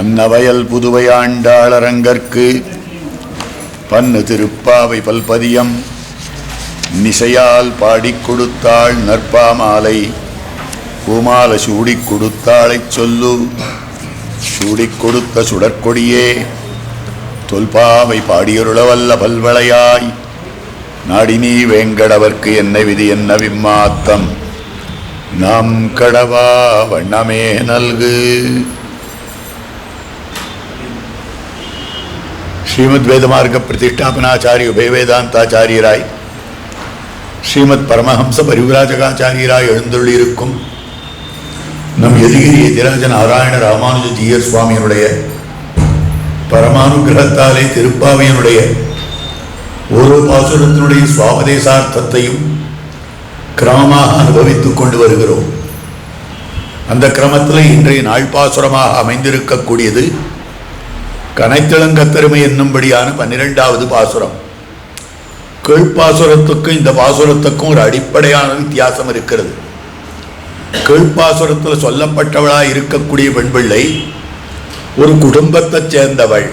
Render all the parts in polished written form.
அன்னவயல் புதுவையாண்டாளரங்கற்கு பன்னு திருப்பாவை பல்பதியம் நிசையால் பாடிக் கொடுத்தாள் நற்பாமாலை பூமால சூடிக் கொடுத்தாளைச் சொல்லு சூடிக் கொடுத்த சுடற்கொடியே தொல்பாவை பாடியருளவல்ல பல்வளையாய் நாடினீ வேங்கடவர்க்கு என்ன விதி என்ன விம்மாத்தம் நாம் கடவா வண்ணமே நல்கு. ஸ்ரீமத் வேதமார்க்க பிரதிஷ்டாபனாச்சாரிய உபயவேதாந்தாச்சாரியராய் ஸ்ரீமத் பரமஹம்ச பரிவிராஜகாச்சாரியராய் எழுந்துள்ளிருக்கும் நம் எதிகிரி எதிராஜ நாராயண ராமானுஜ ஜீயர் சுவாமியினுடைய பரமானுகிரகத்தாலே திருப்பாவையினுடைய ஒரு பாசுரத்தினுடைய சுவாபதேசார்த்தத்தையும் கிரமமாக அனுபவித்துக் கொண்டு வருகிறோம். அந்த கிரமத்தில் இன்றைய நாள்பாசுரமாக அமைந்திருக்கக்கூடியது கனைத்திளங்கத்தருமை என்னும்படியான 12வது பாசுரம். கீழ்ப்பாசுரத்துக்கும் இந்த பாசுரத்துக்கும் ஒரு அடிப்படையான வித்தியாசம் இருக்கிறது. கீழ்ப்பாசுரத்தில் சொல்லப்பட்டவளாய் இருக்கக்கூடிய பெண்பிள்ளை ஒரு குடும்பத்தைச் சேர்ந்தவள்.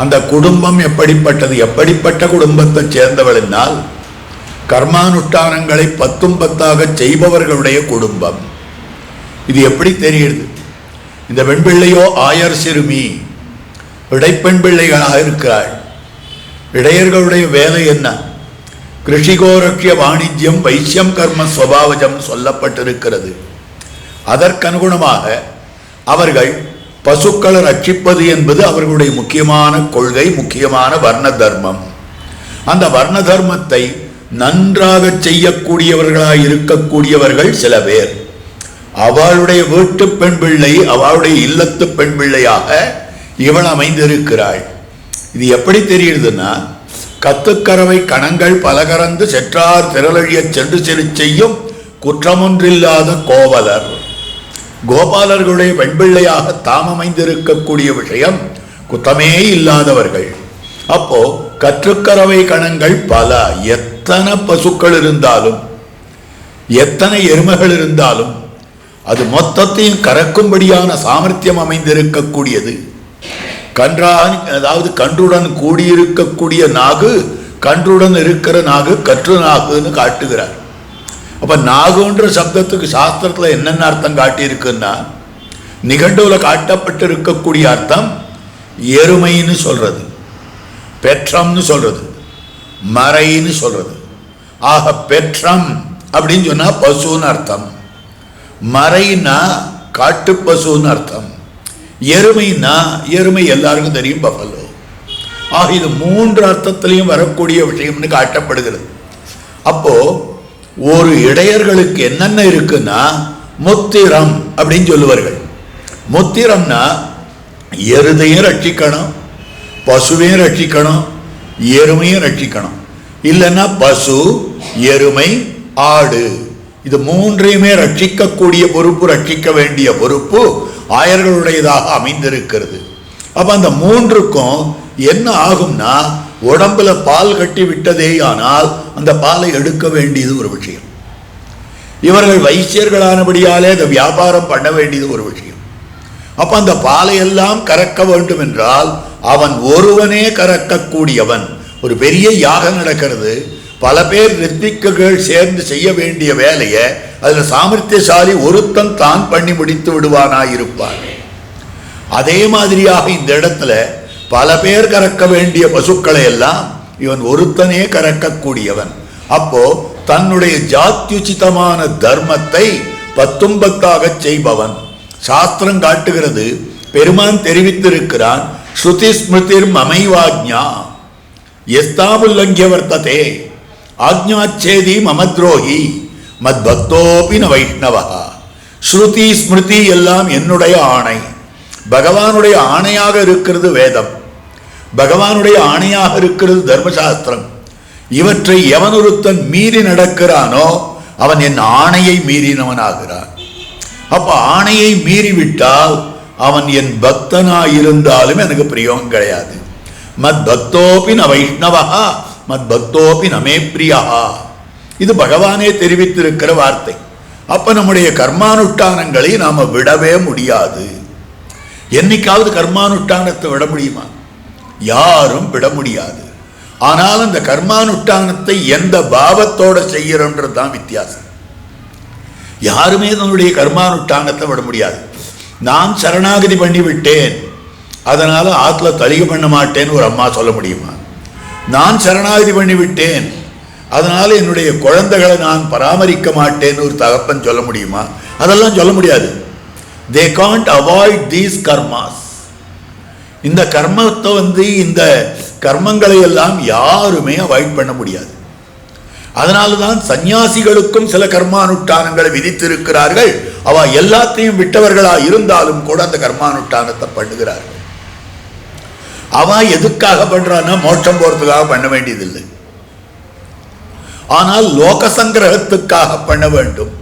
அந்த குடும்பம் எப்படிப்பட்டது? எப்படிப்பட்ட குடும்பத்தைச் சேர்ந்தவள் என்னால் கர்மானுஷ்டானங்களை 10 செய்பவர்களுடைய குடும்பம். இது எப்படி தெரியுது? இந்த பெண்பிள்ளையோ ஆயர் சிறுமி, இடைப்பெண் பிள்ளைகளாக இருக்கிறாள். இடையர்களுடைய வேலை என்ன? கிருஷிகோரக்ஷிய வாணிஜ்யம் வைசியம் கர்ம ஸ்வபாவஜம் சொல்லப்பட்டிருக்கிறது. அதற்கனுகுணமாக அவர்கள் பசுக்களை ரட்சிப்பது என்பது அவர்களுடைய முக்கியமான கொள்கை, முக்கியமான வர்ண தர்மம். அந்த வர்ண தர்மத்தை நன்றாக செய்யக்கூடியவர்களாக இருக்கக்கூடியவர்கள் சில பேர். அவளுடைய வீட்டு பெண் பிள்ளை, அவளுடைய இல்லத்து பெண் பிள்ளையாக இவள் அமைந்திருக்கிறாள். இது எப்படி தெரியுதுன்னா, கத்துக்கரவை கணங்கள் பலகரந்து செற்றார் திரளழிய சென்று சென்று செய்யும் குற்றமொன்றில்லாத கோவலர். கோபாலர்களுடைய பெண்பிள்ளையாக தாம் அமைந்திருக்கக்கூடிய விஷயம் குற்றமே இல்லாதவர்கள். அப்போ கற்றுக்கரவை கணங்கள் பல, எத்தனை பசுக்கள் இருந்தாலும் எத்தனை எருமைகள் இருந்தாலும் அது மொத்தத்தையும் கறக்கும்படியான சாமர்த்தியம் அமைந்திருக்கக்கூடியது. கன்றான், அதாவது கன்றுடன் கூடியிருக்கக்கூடிய நாகு, கன்றுடன் இருக்கிற நாகு கற்று நாகுன்னு காட்டுகிறார். அப்ப நாகுன்ற சப்தத்துக்கு சாஸ்திரத்துல என்னென்ன அர்த்தம் காட்டியிருக்குன்னா, நிகண்டுல காட்டப்பட்டிருக்கக்கூடிய அர்த்தம் எருமைன்னு சொல்றது, பெற்றம்னு சொல்றது, மறைன்னு சொல்றது. ஆக பெற்றம் அப்படின்னு சொன்னா பசுன்னு அர்த்தம், மறைனா காட்டு பசுன்னு அர்த்தம், எருமைன்னா எருமை எல்லாருக்கும் தெரியும் பஃபலோ. ஆக இது 3 அர்த்தத்திலையும் வரக்கூடிய விஷயம்னு காட்டப்படுகிறது. அப்போ ஒரு இடையர்களுக்கு என்னென்ன இருக்குன்னா முத்திரம் அப்படின்னு சொல்லுவார்கள். முத்திரம்னா எருதையும் ரட்சிக்கணும், பசுவையும் ரட்சிக்கணும், எருமையும் ரட்சிக்கணும். இல்லைன்னா பசு, எருமை, ஆடு, இது 3ஐயுமே ரட்சிக்கக்கூடிய பொறுப்பு, ரட்சிக்க வேண்டிய பொறுப்பு ஆயர்களுடையதாக அமைந்திருக்கிறது. அப்ப அந்த 3க்கும் என்ன ஆகும்னா, உடம்புல பால் கட்டி விட்டதேயானால் அந்த பாலை எடுக்க வேண்டியது ஒரு விஷயம். இவர்கள் வைசியர்களானபடியாலே அந்த வியாபாரம் பண்ண வேண்டியது ஒரு விஷயம். அப்ப அந்த பாலை எல்லாம் கறக்க வேண்டும் என்றால் அவன் ஒருவனே கறக்கக்கூடியவன். ஒரு பெரிய யாகம் நடக்கிறது, பல பேர் ரித்விக்குகள் சேர்ந்து செய்ய வேண்டிய வேலையை அதுல சாமர்த்தியசாலி ஒருத்தன் தான் பண்ணி முடித்து விடுவானாயிருப்பான். அதே மாதிரியாக இந்த இடத்துல பல பேர் கறக்க வேண்டிய பசுக்களை எல்லாம் இவன் ஒருத்தனே கறக்கக்கூடியவன். அப்போ தன்னுடைய ஜாத்யுச்சிதமான தர்மத்தை 10 செய்பவன். சாஸ்திரம் காட்டுகிறது, பெருமான் தெரிவித்திருக்கிறான், ஸ்ருதி ஸ்மிருதிர் மமைவாஜ்ஞா எஸ்தாமுல்லங்கிய வர்த்ததே ஆக்ஞாச்சேதி மமத்ரோஹி மத் பக்தோபி ந வைஷ்ணவா. ஸ்ருதி ஸ்மிருதி எல்லாம் என்னுடைய ஆணை. பகவானுடைய ஆணையாக இருக்கிறது வேதம், பகவானுடைய ஆணையாக இருக்கிறது தர்மசாஸ்திரம். இவற்றை எவன் ஒருத்தன் மீறி நடக்கிறானோ அவன் என் ஆணையை மீறினவனாகிறான். அப்ப ஆணையை மீறிவிட்டால் அவன் என் பக்தனாயிருந்தாலும் எனக்கு பிரியம் கிடையாது. மத் பக்தோபி ந வைஷ்ணவா மத் பக்தோபி நமே பிரியா. இது பகவானே தெரிவித்திருக்கிற வார்த்தை. அப்ப நம்முடைய கர்மானுஷ்டானங்களை நாம விடவே முடியாது. என்னைக்காவது கர்மானுஷ்டானத்தை விட முடியுமா? யாரும் விட முடியாது. ஆனால் அந்த கர்மானுஷ்டானத்தை எந்த பாவத்தோட செய்யறோன்றது தான் வித்தியாசம். யாருமே தன்னுடைய கர்மானுஷ்டானத்தை விட முடியாது. நான் சரணாகதி பண்ணிவிட்டேன், அதனால ஆத்துல தளிகை பண்ண மாட்டேன்னு ஒரு அம்மா சொல்ல முடியுமா? நான் சரணாகதி பண்ணிவிட்டேன், அதனால என்னுடைய குழந்தைகளை நான் பராமரிக்க மாட்டேன்னு ஒரு தகப்பன் சொல்ல முடியுமா? அதெல்லாம் சொல்ல முடியாது. They can't avoid these karmas. இந்த கர்மத்தை இந்த கர்மங்களை எல்லாம் யாருமே அவாய்ட் பண்ண முடியாது. அதனால தான் சந்நியாசிகளுக்கும் சில கர்மானுஷ்டானங்களை விதித்திருக்கிறார்கள். அவ எல்லாத்தையும் விட்டவர்களா இருந்தாலும் கூட அந்த கர்மானுஷ்டானத்தை பண்ணுகிறார்கள். அவ எதுக்காக பண்றான்னா மோட்சம் போறதுக்காக பண்ண வேண்டியதில்லை. ஆனால் லோக சங்கிரகத்துக்காக பண்ண வேண்டும்.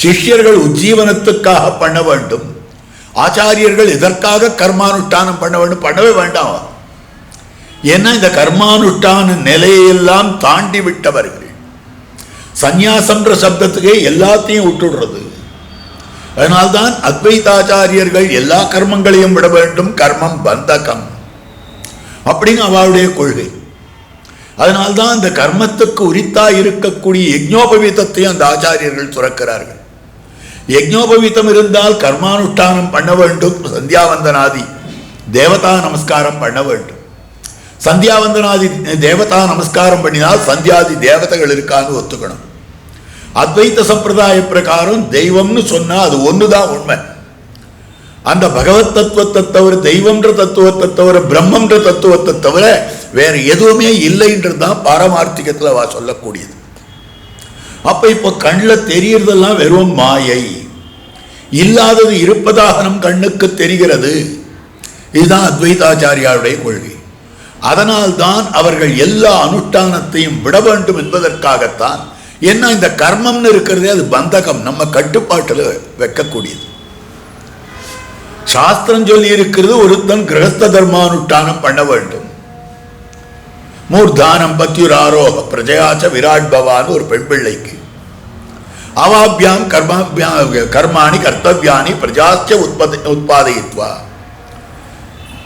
சிஷ்யர்கள் உஜ்ஜீவனத்துக்காக பண்ண வேண்டும். ஆச்சாரியர்கள் இதற்காக கர்மானுஷ்டானம் பண்ண வேண்டும். பண்ணவே வேண்டாம். ஏன்னா இந்த கர்மானுஷ்டான நிலையெல்லாம் தாண்டி விட்டவர்கள். சந்நியாசம்ன்ற சப்தத்துக்கே எல்லாத்தையும் விட்டுடுறது. அதனால்தான் அத்வைதாச்சாரியர்கள் எல்லா கர்மங்களையும் விட வேண்டும். கர்மம் பந்தகம் அப்படின்னு அவளுடைய கொள்கை. அதனால்தான் இந்த கர்மத்துக்கு உரித்தா இருக்கக்கூடிய யஜ்ஞோபவீதத்தையும் அந்த ஆச்சாரியர்கள் துறக்கிறார்கள். யஜ்ஞோபவீதம் இருந்தால் கர்மானுஷ்டானம் பண்ண வேண்டும். சந்தியாவந்தனாதி தேவதா நமஸ்காரம் பண்ண வேண்டும். சந்தியாவந்தனாதி தேவதா நமஸ்காரம் பண்ணினால் சந்தியாதி தேவதைகள் இருக்கான்னு ஒத்துக்கணும். அத்வைத்த சம்பிரதாய பிரகாரம் தெய்வம்னு சொன்னா அது ஒண்ணுதான் உண்மை. அந்த பகவத் தத்துவத்தை தவிர, தெய்வம்ன்ற தத்துவத்தை தவிர, பிரம்மன்ற தத்துவத்தை தவிர வேற எதுவுமே இல்லைன்றதுதான் பாரமார்த்திகத்தில் அவ சொல்லக்கூடியது. அப்ப இப்ப கண்ணில் தெரியறதெல்லாம் வெறும் மாயை, இல்லாதது இருப்பதாக நம் கண்ணுக்கு தெரிகிறது. இதுதான் அத்வைதாச்சாரியாருடைய கொள்கை. அதனால்தான் அவர்கள் எல்லா அனுஷ்டானத்தையும் விட வேண்டும் என்பதற்காகத்தான். ஏன்னா இந்த கர்மம்னு இருக்கிறதே அது பந்தகம், நம்ம கட்டுப்பாட்டில் வைக்கக்கூடியது. சாஸ்திரம் சொல்லி இருக்கிறது ஒருத்தன் கிரகஸ்த தர்மானுஷ்டானம் பண்ண வேண்டும். மூர்தானம் பத்யுராரோக பிரஜயாச்ச விராட் பவான்னு ஒரு பெண் பிள்ளைக்கு அவாபியாம் கர்மாணி கர்த்தவியானி பிரஜாச்ச உத்பாதயித்வா.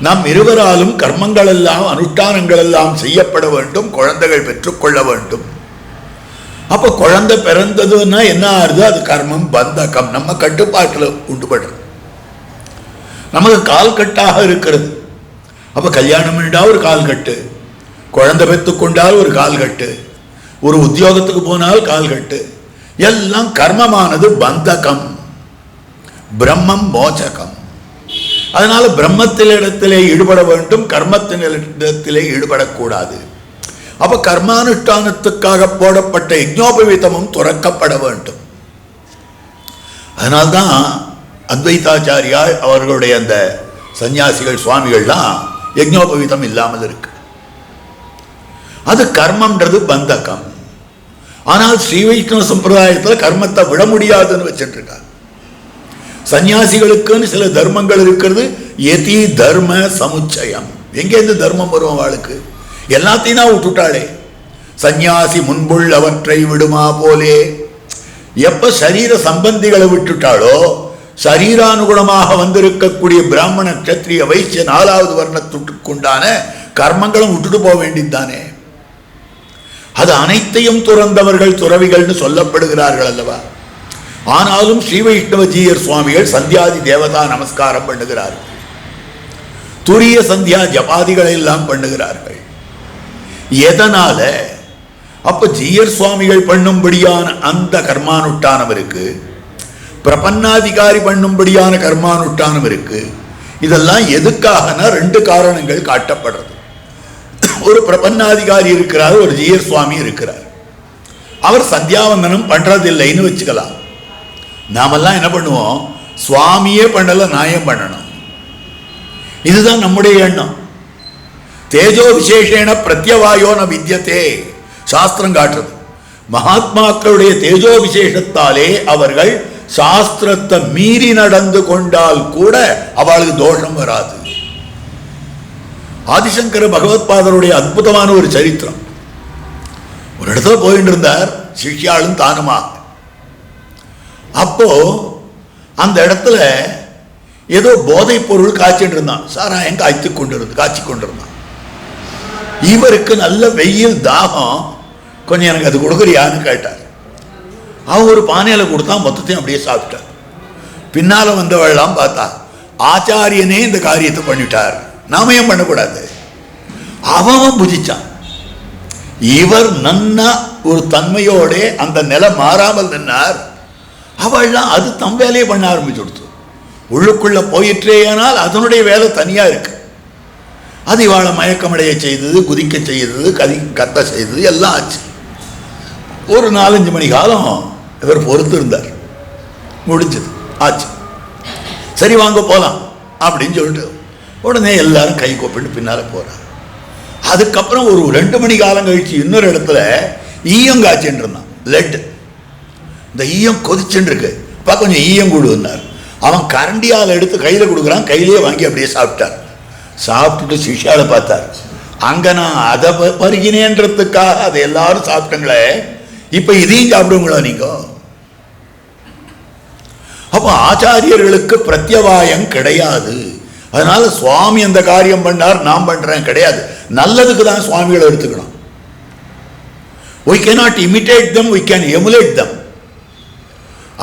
நம் இருவராலும் கர்மங்கள் எல்லாம் அனுஷ்டானங்கள் எல்லாம் செய்யப்பட வேண்டும். குழந்தைகள் பெற்றுக்கொள்ள வேண்டும். அப்ப குழந்தை பிறந்ததுன்னா என்ன ஆறுது? அது கர்மம் பந்தகம், நம்ம கட்டுப்பாட்டில் உண்டுபடுறது. நமக்கு கால் கட்டாக இருக்கிறது. அப்ப கல்யாணம் பண்ணிட்டா ஒரு கால் கட்டு, குழந்தை பெற்றுக்கொண்டால் ஒரு கால் கட்டு, ஒரு உத்தியோகத்துக்கு போனால் கால் கட்டு, எல்லாம் கர்மமானது பந்தகம், பிரம்மம் மோச்சகம். அதனால பிரம்மத்திலிடத்திலே ஈடுபட வேண்டும், கர்மத்தினிடத்திலே ஈடுபடக்கூடாது. அப்ப கர்மானுஷ்டானத்துக்காக போடப்பட்ட யஜ்ஞோபவீதமும் துறக்கப்பட வேண்டும். அதனால்தான் அத்வைதாச்சாரியா அவர்களுடைய அந்த சன்னியாசிகள் சுவாமிகள்லாம் யஜ்ஞோபவீதம் இல்லாமல் இருக்கு. அது கர்மம்ன்றது பந்தகம். ஆனால் ஸ்ரீ வைஷ்ணவ சம்பிரதாயத்தில் கர்மத்தை விட முடியாதுன்னு வச்சுட்டு இருக்காங்க. சன்னியாசிகளுக்குன்னு சில தர்மங்கள் இருக்கிறது. யதி தர்ம சமுச்சயம். எங்கேருந்து தர்மம் வரும் அவளுக்கு? எல்லாத்தையும் தான் விட்டுட்டாளே. சன்னியாசி முன்புள்ளவற்றை விடுமா போலே. எப்ப சரீர சம்பந்திகளை விட்டுட்டாளோ, சரீரானுகுணமாக வந்திருக்கக்கூடிய பிராமண கத்திரிய வைசிய 4வது வர்ணத்துக்குண்டான கர்மங்களும் விட்டுட்டு போக வேண்டியதுதானே. அது அனைத்தையும் துறந்தவர்கள் துறவிகள்னு சொல்லப்படுகிறார்கள் அல்லவா. ஆனாலும் ஸ்ரீ வைஷ்ணவ ஜீயர் சுவாமிகள் சந்தியாதி தேவதா நமஸ்காரம் பண்ணுகிறார்கள். துரிய சந்தியா ஜபாதிகளை எல்லாம் பண்ணுகிறார்கள். எதனால? அப்ப ஜீயர் சுவாமிகள் பண்ணும்படியான அந்த கர்மானுஷ்டானம் இருக்கு, பிரபன்னாதிகாரி பண்ணும்படியான கர்மானுஷ்டானம் இருக்கு. இதெல்லாம் எதுக்காகனா 2 காரணங்கள் காட்டப்படுறது. ஒரு பிரபன்னாதிகாரி இருக்கிறார், ஒரு ஜீயர் சுவாமி இருக்கிறார். அவர் சந்தியாவந்தனம் பண்றதில்லைன்னு வச்சுக்கலாம். நாமெல்லாம் என்ன பண்ணுவோம்? சுவாமியே பண்ணல, நாயம் பண்ணணும். இதுதான் நம்முடைய எண்ணம். தேஜோ விசேஷேன பிரத்யவாயோ ந வித்யதே சாஸ்திரம் காட்டுறது. மகாத்மாக்களுடைய தேஜோ விசேஷத்தாலே அவர்கள் சாஸ்திரத்தை மீறி நடந்து கொண்டால் கூட அவளுக்கு தோஷம் வராது. ஆதிசங்கர பகவத்பாதருடைய அற்புதமான ஒரு சரித்திரம். ஒரு இடத்துல போயிட்டு இருந்தார், சிஷ்யாளும் தானுமா. அப்போ அந்த இடத்துல ஏதோ போதைப் பொருள் காய்ச்சிட்டு இருந்தான், சாராயம் காய்ச்சி கொண்டிருந்தான். இவருக்கு நல்ல வெயில் தாகம், கொஞ்சம் எனக்கு அது கொடுக்குறியான்னு கேட்டார். அவன் ஒரு பானையில் கொடுத்தா, மொத்தத்தையும் அப்படியே சாப்பிட்டார். பின்னால வந்தவெல்லாம் பார்த்தா ஆச்சாரியனே இந்த காரியத்தை பண்ணிட்டார், நாம ஏன் பண்ணக்கூடாது? அவன் புதிச்சான். இவர் நன்னா ஒரு தன்மையோட அந்த நிலை மாறாமல் நின்னார். அவள்லாம் அது தம் வேலையை பண்ண ஆரம்பிச்சு கொடுத்து உள்ளுக்குள்ள போயிற்றேயானால் அதனுடைய வேலை தனியா இருக்கு. அது இவாளை மயக்கமடைய செய்தது, குதிக்க செய்தது, கத்த செய்தது, எல்லாம் ஆச்சு. ஒரு 4-5 மணி காலம் இவர் பொறுத்து இருந்தார். முடிஞ்சது, ஆச்சு. சரி வாங்க போலாம் அப்படின்னு சொல்லிட்டு உடனே எல்லாரும் கை கூப்பிட்டு பின்னால போறார். அதுக்கப்புறம் ஒரு 2 மணி காலம் கழிச்சு இன்னொரு இடத்துல ஈயம் காய்ச்சின்னு இருந்தான், லெட். இந்த ஈயம் கொதிச்சுன்னு இருக்கு, கொஞ்சம் ஈயம் கூடுனார். அவன் கரண்டியால் எடுத்து கையில கொடுக்குறான், கையிலேயே வாங்கி அப்படியே சாப்பிட்டார். சாப்பிட்டுட்டு சிஷ்யால பார்த்தார். அங்க நான் அதை பருகினேன்றதுக்காக அதை எல்லாரும் சாப்பிட்டங்களே, இப்ப இதையும் சாப்பிடுங்களா நீங்க? அப்ப ஆச்சாரியர்களுக்கு பிரத்யவாயம் கிடையாது. அதனால சுவாமி அந்த காரியம் பண்ணார், நான் பண்றேன் கிடையாது. நல்லதுக்கு தான் சுவாமிகளை எடுத்துக்கணும். we cannot imitate them, we can emulate them.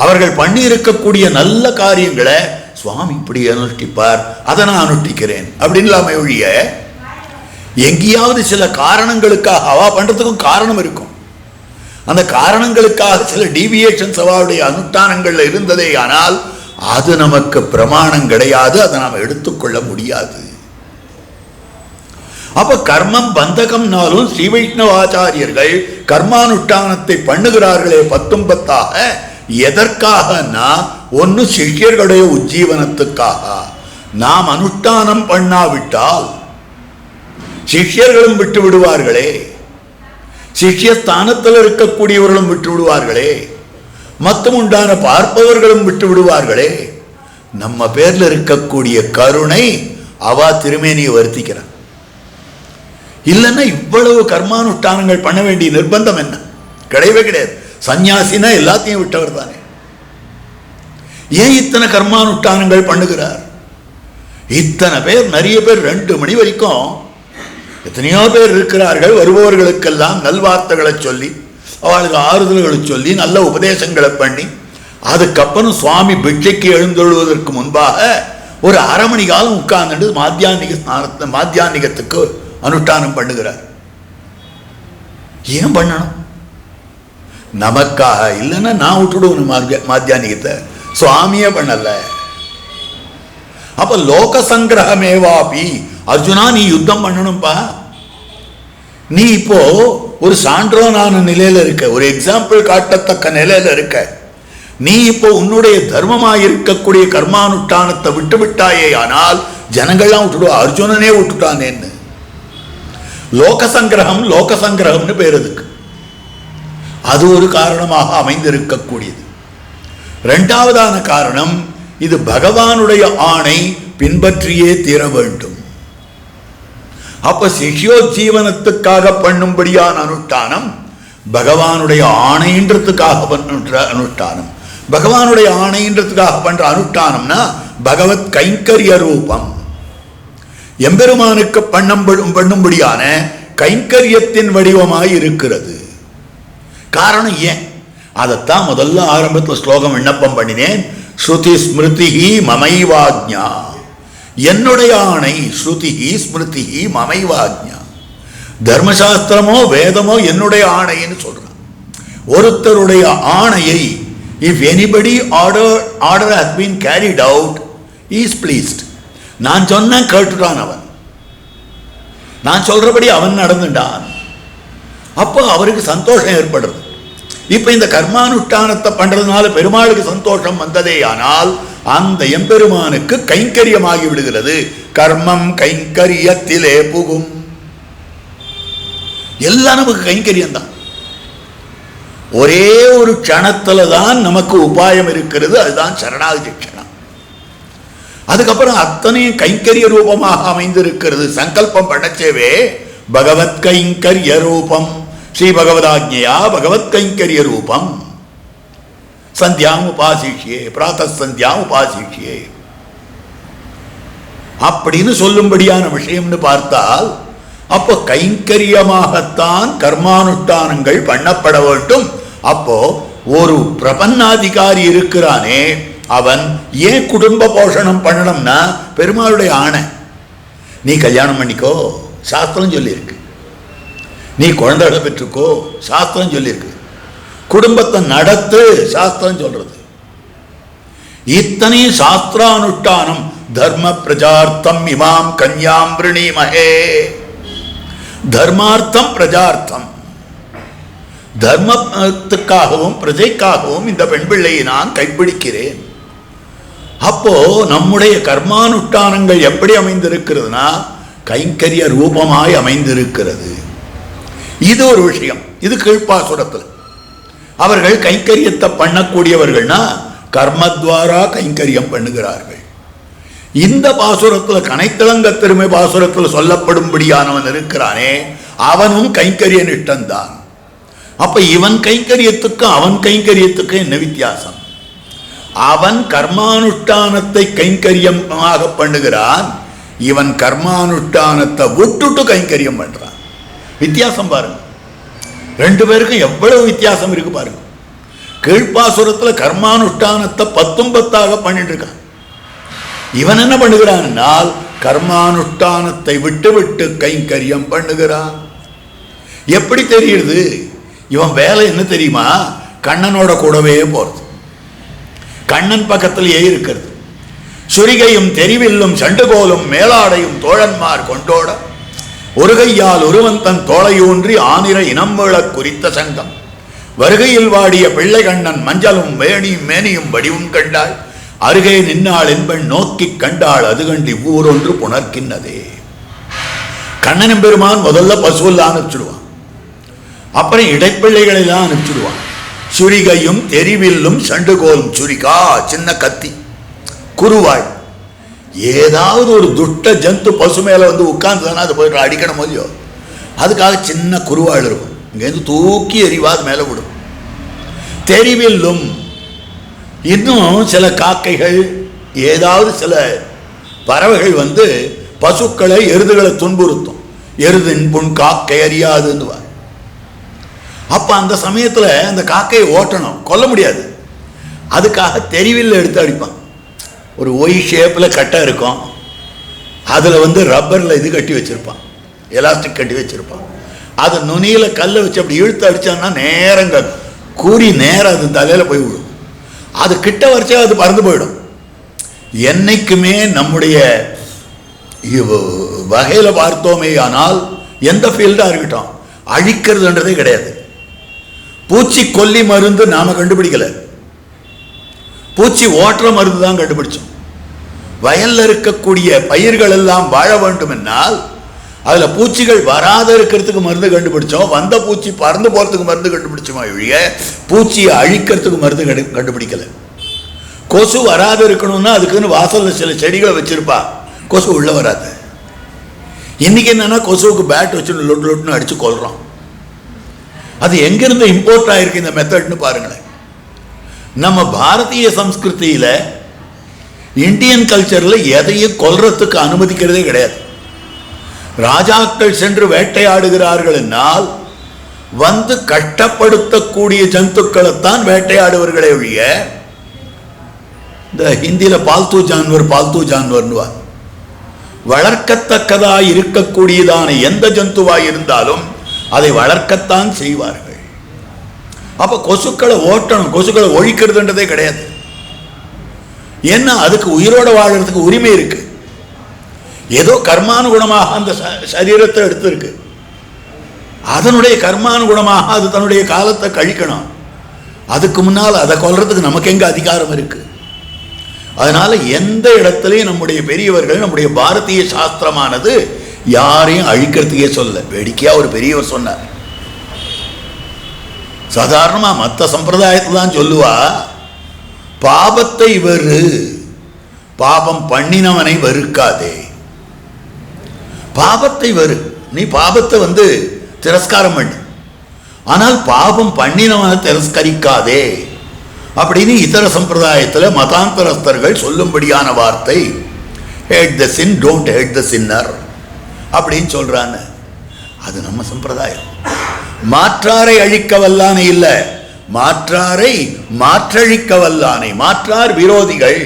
அவர்கள் பண்ணி இருக்கக்கூடிய நல்ல காரியங்களை சுவாமி இப்படி அனுஷ்டிப்பார், அதை நான் அனுஷ்டிக்கிறேன் அப்படின்னு இல்லாம ஒழிய எங்கேயாவது சில காரணங்களுக்காக அவ பண்றதுக்கும் காரணம் இருக்கும். அந்த காரணங்களுக்காக சில டீவியேஷன்ஸ் அவளுடைய அனுஷ்டானங்கள்ல இருந்ததே, ஆனால் அது நமக்கு பிரமாணம் கிடையாது, அதை நாம் எடுத்துக்கொள்ள முடியாது. அப்ப கர்மம் பந்தகம்னாலும் ஸ்ரீ வைஷ்ணவ ஆச்சாரியர்கள் கர்மானுஷ்டானத்தை பண்ணுகிறார்களே 10 எதற்காகனா, ஒன்னு சிஷ்யர்களுடைய உஜ்ஜீவனத்துக்காக. நாம் அனுஷ்டானம் பண்ணாவிட்டால் சிஷ்யர்களும் விட்டு விடுவார்களே, சிஷ்யஸ்தானத்தில் இருக்கக்கூடியவர்களும் விட்டு விடுவார்களே, மொத்தம் உண்டான பார்ப்பவர்களும் விட்டு விடுவார்களே. நம்ம பேர்ல இருக்கக்கூடிய கருணை அவா திருமேனியை வருத்திக்கிறான். இல்லைன்னா இவ்வளவு கர்மானுஷ்டானங்கள் பண்ண வேண்டிய நிர்பந்தம் என்ன? கிடையவே கிடையாது. சன்னியாசினா எல்லாத்தையும் விட்டவர் தானே. ஏன் இத்தனை கர்மானுஷ்டானங்கள் பண்ணுகிறார்? இத்தனை பேர், நிறைய பேர் 2 மணி வரைக்கும் எத்தனையோ பேர் இருக்கிறார்கள். வருபவர்களுக்கெல்லாம் நல்வார்த்தைகளை சொல்லி, அவளுக்கு ஆறுதல்களை சொல்லி, நல்ல உபதேசங்களை பண்ணி, அதுக்கப்புறம் சுவாமி பிட்சைக்கு எழுந்தொழுவதற்கு முன்பாக ஒரு 1/2 மணி காலம் உட்கார்ந்துட்டு மாத்தியானிகத்துக்கு அனுஷ்டானம் பண்ணுகிறார். ஏன் பண்ணணும்? நமக்காக. இல்லைன்னா நான் விட்டுடுவேன் மாத்தியானிகத்தை, சுவாமியே பண்ணல. அப்ப லோக சங்கிரகமேவாபி, அர்ஜுனா நீ யுத்தம் பண்ணணும்பா. நீ இப்போ ஒரு சான்றோனான நிலையில இருக்க, ஒரு எக்ஸாம்பிள் காட்டத்தக்க நிலையில இருக்க. நீ இப்போ உன்னுடைய தர்மமாக இருக்கக்கூடிய கர்மானுஷ்டானத்தை விட்டு விட்டாயே, ஆனால் ஜனங்கள்லாம் விட்டுடுவா. அர்ஜுனனே விட்டுட்டானேன்னு. லோக சங்கிரகம்னு பேர் அதுக்கு. அது ஒரு காரணமாக அமைந்திருக்கக்கூடியது. 2வதான காரணம், இது பகவானுடைய ஆணை, பின்பற்றியே தீர வேண்டும். அப்ப சிஷ்யோஜீவனத்துக்காக பண்ணும்படியான அனுஷ்டானம் பகவானுடைய ஆணைன்றதுக்காக பண்ற அனுஷ்டானம். பகவானுடைய ஆணைன்றதுக்காக பண்ற அனுஷ்டானம்னா பகவத் கைங்கரிய ரூபம், எம்பெருமானுக்கு பண்ணும்படியான கைங்கரியத்தின் வடிவமாய் இருக்கிறது. காரணம் ஏன்? அதைத்தான் முதல்ல ஆரம்பத்தில் ஸ்லோகம் விண்ணப்பம் பண்ணினேன். ஸ்ருதி ஸ்மிருதி மமைவாஜ்ஞா, என்னுடைய ஆணை. ஸ்ருதி ஸ்மிருதி மமைவாஜ்ஞா, தர்மசாஸ்திரமோ வேதமோ என்னுடைய ஆணைன்னு சொல்றான். ஒருத்தருடைய ஆணையை, if anybody order has been carried out, he is pleased. நான் சொன்ன கேட்டுட்டான் அவன், நான் சொல்றபடி அவன் நடந்துட்டான். அப்போ அவருக்கு சந்தோஷம் ஏற்படுறது. இப்ப இந்த கர்மானுஷ்டானத்தை பண்றதுனால பெருமாளுக்கு சந்தோஷம் வந்ததே, ஆனால் அந்த எம்பெருமானுக்கு கைங்கரியமாகி விடுகிறது. கர்மம் கைங்கரியத்திலே புகும். எல்லாம் நமக்கு கைங்கரியம் தான். ஒரே ஒரு க்ஷணத்துல தான் நமக்கு உபாயம் இருக்கிறது, அதுதான் சரணாகதி க்ஷணம். அதுக்கப்புறம் அத்தனையும் கைங்கரிய ரூபமாக அமைந்திருக்கிறது. சங்கல்பம் பண்ணச்சேவே பகவத் கைங்கரிய ரூபம், ஸ்ரீ பகவதாஜ்ஞயா பகவத் கைங்கரிய ரூபம். சந்தியாம் உபாசிஷ்யே, பிராத சந்தியாம் உபாசிஷ்யே. அப்படின்னு சொல்லும்படியான விஷயம்னு பார்த்தால், அப்போ கைங்கரியமாகத்தான் கர்மானுஷ்டானங்கள் பண்ணப்பட வேண்டும். அப்போ ஒரு பிரபன்னாதிகாரி இருக்கிறானே, அவன் ஏன் குடும்ப போஷணம் பண்ணணும்னா பெருமாளுடைய ஆணை. நீ கல்யாணம் பண்ணிக்கோ, சாஸ்திரம் சொல்லியிருக்கு. நீ குழந்தைகளை பெற்றுக்கோ, சாஸ்திரம் சொல்லியிருக்கு. குடும்பத்தை நடத்து, சாஸ்திரம் சொல்றது. இத்தனை சாஸ்திரானுஷ்டானம். தர்ம பிரஜார்த்தம் இமாம் கன்யாம் விருணீமஹே. தர்மார்த்தம் பிரஜார்த்தம், தர்மத்துக்காகவும் பிரஜைக்காகவும் இந்த பெண் பிள்ளையை நான் கைப்பிடிக்கிறேன். அப்போ நம்முடைய கர்மானுஷ்டானங்கள் எப்படி அமைந்திருக்கிறதுனா கைங்கரிய ரூபமாய் அமைந்திருக்கிறது. இது ஒரு விஷயம். இது கீழ்ப்பாசுரத்தில் அவர்கள் கைங்கரியத்தை பண்ணக்கூடியவர்கள்னா கர்மத்வாரா கைங்கரியம் பண்ணுகிறார்கள். இந்த பாசுரத்தில் கனைத்திளங்க திருமை பாசுரத்தில் சொல்லப்படும்படியானவன் இருக்கிறானே, அவனும் கைங்கரிய நிஷ்டன்தான். அப்ப இவன் கைங்கரியத்துக்கும் அவன் கைங்கரியத்துக்கும் என்ன வித்தியாசம்? அவன் கர்மானுஷ்டானத்தை கைங்கரியமாக பண்ணுகிறான், இவன் கர்மானுஷ்டானத்தை விட்டுட்டு கைங்கரியம் பண்றான். வித்தியாசம் பாருங்க, ரெண்டு பேருக்கும் எவ்வளவு வித்தியாசம் இருக்கு பாருங்க. கீழ்ப்பாசுரத்தில் கர்மானுஷ்டானத்தை 10 பண்ணிட்டு இருக்கான். இவன் என்ன பண்ணுகிறான்னால் கர்மானுஷ்டானத்தை விட்டு விட்டு கைங்கரியம் பண்ணுகிறான். எப்படி தெரியுது? இவன் வேலை என்ன தெரியுமா? கண்ணனோட கூடவே போறது, கண்ணன் பக்கத்திலேயே இருக்கிறது. சுரிகையும் தெரிவில்லும் சண்டுகோலும் மேலாடையும் தோழன்மார் கொண்டோட ஒரு கையால் ஒருவன் தன் தோளையூன்றி ஆனிர இனம்புழ குறித்த சங்கம் வருகையில் வாடிய பிள்ளை கண்ணன் மஞ்சளும் வேணியும் மேனியும் வடிவும் கண்டாள். அருகே நின்னாள் என்பன் நோக்கி கண்டாள், அது கண்டி ஊரொன்று புணர்க்கின்னதே. கண்ணனும் பெருமான் முதல்ல பசுவெல்லாம் அனுப்பிச்சுடுவான், அப்புறம் இடைப்பிள்ளைகளெல்லாம் அனுப்பிச்சுடுவான். சுரிகையும் தெரிவில்லும் சண்டுகோலும், சுரிகா சின்ன கத்தி, குருவாள். ஏதாவது ஒரு துஷ்ட ஜந்து பசு மேலே வந்து உட்கார்ந்துதானே அது போய் அடிக்கணும் இல்லையோ, அதுக்காக சின்ன குருவாள் இருக்கும், இங்கேருந்து தூக்கி எறிவாது மேலே விடும். தெரிவில்லும், இன்னும் சில காக்கைகள் ஏதாவது சில பறவைகள் வந்து பசுக்களை எருதுகளை துன்புறுத்தும். எருதின் புண் காக்கை அறியாதுன்னு. அப்ப அந்த சமயத்தில் அந்த காக்கையை ஓட்டணும், கொல்ல முடியாது. அதுக்காக தெரிவில் எடுத்து அடிப்பான். ஒரு ஒய் ஷேப்பில் கட்டை இருக்கும், அதில் வந்து ரப்பரில் இது கட்டி வச்சிருப்பான், எலாஸ்டிக் கட்டி வச்சிருப்பான். அது நுனியில் கல்லை வச்சு அப்படி இழுத்து அடித்தான்னா நேரங்க கூறி நேரம் அது தலையில் போய் விடும். அது கிட்ட வரைச்சா அது பறந்து போயிடும். என்னைக்குமே நம்முடைய வகையில் பார்த்தோமே ஆனால் எந்த ஃபீல்டாக இருக்கட்டும், அழிக்கிறதுன்றதே கிடையாது. பூச்சி கொல்லி மருந்து நாம கண்டுபிடிக்கல, பூச்சி ஓட்டுற மருந்து தான் கண்டுபிடிச்சோம். வயல்ல இருக்கக்கூடிய பயிர்கள் எல்லாம் வாழ வேண்டும் என்னால் அதுல பூச்சிகள் வராத இருக்கிறதுக்கு மருந்து கண்டுபிடிச்சோம். வந்த பூச்சி பறந்து போறதுக்கு மருந்து கண்டுபிடிச்சோமா ஒழிய பூச்சியை அழிக்கிறதுக்கு மருந்து கண்டுபிடிக்கல. கொசு வராத இருக்கணும்னா அதுக்குன்னு வாசல்ல சில செடிகளை வச்சிருப்பா, கொசு உள்ள வராது. இன்னைக்கு என்னன்னா கொசுவுக்கு பேட் வச்சு லொட்டு லொட்டுன்னு அடிச்சு கொள்றோம். அது எங்கிருந்து இம்போர்ட் ஆயிருக்கு இந்த மெத்தட்னு பாருங்களேன். நம்ம பாரதிய சம்ஸ்கிருதியில இந்தியன் கல்ச்சர்ல எதையும் கொல்றதுக்கு அனுமதிக்கிறதே கிடையாது. ராஜாக்கள் சென்று வேட்டையாடுகிறார்கள் என்னால் வந்து கஷ்டப்படுத்தக்கூடிய ஜந்துக்களைத்தான் வேட்டையாடுவர்களே ஒழிய, இந்த ஹிந்தியில பால்தூ ஜான்வர்னுவா, வளர்க்கத்தக்கதாய் இருக்கக்கூடியதான எந்த ஜந்துவாய் இருந்தாலும் அதை வளர்க்கத்தான் செய்வார்கள். அப்ப கொசுக்களை ஓட்டணும், கொசுக்களை ஒழிக்கிறதுன்றதே கிடையாது. ஏன்னா அதுக்கு உயிரோட வாழறதுக்கு உரிமை இருக்கு. ஏதோ கர்மானுகுணமாக அந்த சரீரத்தை எடுத்திருக்கு, அதனுடைய கர்மானுகுணமாக அது தன்னுடைய காலத்தை கழிக்கணும். அதுக்கு முன்னால் அதை கொல்றதுக்கு நமக்கு எங்க அதிகாரம் இருக்கு? அதனால எந்த இடத்துலையும் நம்முடைய பெரியவர்கள், நம்முடைய பாரதிய சாஸ்திரமானது யாரையும் அழிக்கிறதுக்கே சொல்ல. வேடிக்கையா ஒரு பெரியவர் சொன்னார், சாதாரணமா மற்ற சம்பிரதாயத்தை தான் சொல்லுவா, பாபத்தை வெறு, பாபம் பண்ணினவனை வெறுக்காதே. பாபத்தை வெறு, நீ பாபத்தை வந்து திரஸ்காரம் பண்ணு, ஆனால் பாபம் பண்ணினவனை திரஸ்கரிக்காதே அப்படின்னு இதர சம்பிரதாயத்தில் மதாந்தரஸ்தர்கள் சொல்லும்படியான வார்த்தை hate the sin, don't hate the sinner அப்படின்னு சொல்றான்னு. அது நம்ம சம்பிரதாயம். மாற்றாரை அழிக்க வல்லானை இல்ல, மாற்றாரை மாற்றழிக்க வல்லானை. மாற்றார் விரோதிகள்,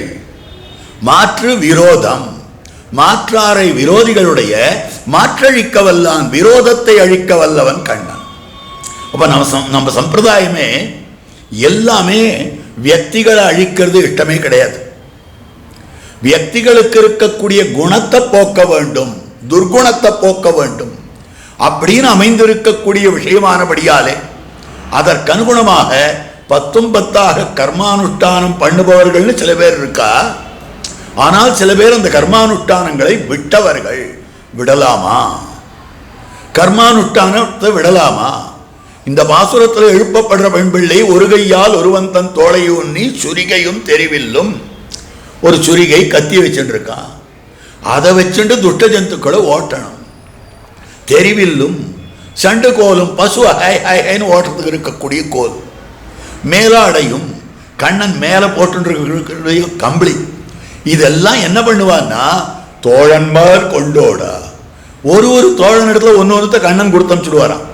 மாற்று விரோதம். மாற்றாரை விரோதிகளுடைய மாற்றழிக்க வல்லான், விரோதத்தை அழிக்க வல்லவன் கண்ணன். அப்ப நம்ம சம்பிரதாயமே எல்லாமே வியக்திகளை அழிக்கிறது இஷ்டமே கிடையாது. வியக்திகளுக்கு இருக்கக்கூடிய குணத்தை போக்க வேண்டும், துர்குணத்தை போக்க வேண்டும் அப்படின்னு அமைந்திருக்கக்கூடிய விஷயமானபடியாலே அதற்கனுகுணமாக 10 கர்மானுஷ்டானம் பண்ணுபவர்கள்னு சில பேர் இருக்கா. ஆனால் சில பேர் அந்த கர்மானுஷ்டானங்களை விட்டவர்கள். விடலாமா? கர்மானுஷ்டானத்தை விடலாமா? இந்த பாசுரத்தில் எழுப்பப்படுற பெண் பிள்ளை ஒரு கையால் ஒருவன் தன் தோளையூன்னி சுரிகையும் தெரிவில்லும். ஒரு சுரிகை கத்தி வச்சுட்டு இருக்கான், அதை வச்சுட்டு துஷ்ட ஜந்துக்களை ஓட்டணும். தெரிவில்லும் சண்டு கோலும், பசு ஹை ஹைன்னு ஓட்டுறதுக்கு இருக்கக்கூடிய கோல். மேலாடையும் கண்ணன் மேலே போட்டு கம்பளி, இதெல்லாம் என்ன பண்ணுவான்னா தோழன்மார் கொண்டோடா. ஒரு தோழன் இடத்துல ஒன்று கண்ணன் கொடுத்து அனுப்பிச்சுடுவாராம்.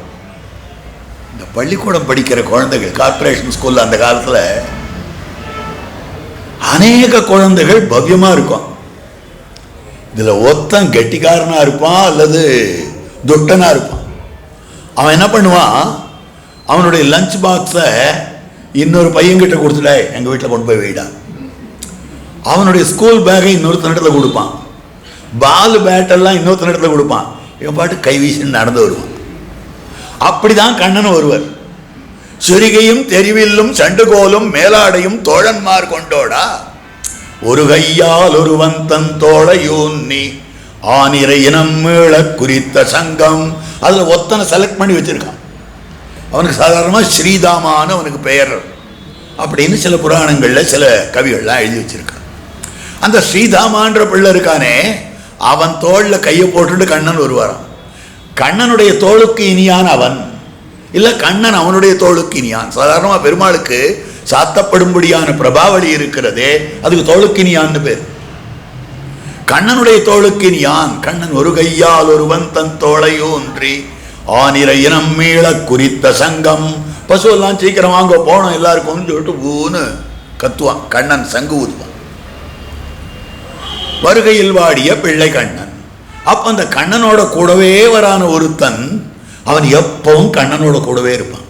இந்த பள்ளிக்கூடம் படிக்கிற குழந்தைகள், கார்பரேஷன் ஸ்கூல்ல அந்த காலத்தில் அநேக குழந்தைகள் பவ்யமா இருக்கும். இதுல ஒருத்தன் கெட்டிக்காரனா இருப்பான் அல்லது துட்டனா இருப்பான். அவன் என்ன பண்ணுவான், அவனுடைய லஞ்ச் பாக்ஸை இன்னொரு பையன்கிட்ட கொடுத்துட, எங்க வீட்டில் கொண்டு போய் வைடா. அவனுடைய ஸ்கூல் பேக்கை இன்னொருத்தனிடத்துல கொடுப்பான், பால் பேட்டெல்லாம் இன்னொருத்தனிடத்துல கொடுப்பான். இவன் பாட்டு கை வீசின்னு நடந்து வருவான். அப்படிதான் கண்ணன் ஒருவர். சுரிகையும் தெரிவில்லும் சண்டுகோலும் மேலாடையும் தோழன்மார் கொண்டோடா. ஒரு கையால் ஒருவன் தன் தோளையூன்னி ஆனிரை இனம் மீள குறித்த சங்கம். அதுல ஒத்தனை செலக்ட் பண்ணி வச்சிருக்கான். அவனுக்கு சாதாரணமாக ஸ்ரீதாமான்னு அவனுக்கு பெயர் அப்படின்னு சில புராணங்கள்ல சில கவிகள்லாம் எழுதி வச்சிருக்கான். அந்த ஸ்ரீதாமான்ற பிள்ளை இருக்கானே, அவன் தோல்ல கையை போட்டுட்டு கண்ணன் வருவாரான். கண்ணனுடைய தோளுக்கு இனியான் அவன் இல்ல, கண்ணன் அவனுடைய தோளுக்கு இனியான். சாதாரணமா பெருமாளுக்கு சாத்தப்படும்படியான பிரபாவளி இருக்கிறதே, அதுக்கு தோளுக்கு இனியான்னு பேர். கண்ணனுடைய தோளுக்கு இனியான். கண்ணன் ஒரு கையால் ஒருவன் தன் தோளையூன்றி ஆனிரை இனம் மீள குறித்த சங்கம். பசு எல்லாம் சீக்கிரம் வாங்க போனோம் எல்லாருக்கும் சொல்லிட்டு ஊன்னு கத்துவான். கண்ணன் சங்கு ஊதுவான். வருகையில் வாடிய பிள்ளை கண்ணன். அப்ப அந்த கண்ணனோட கூடவே வரான ஒருத்தன், அவன் எப்பவும் கண்ணனோட கூடவே இருப்பான்.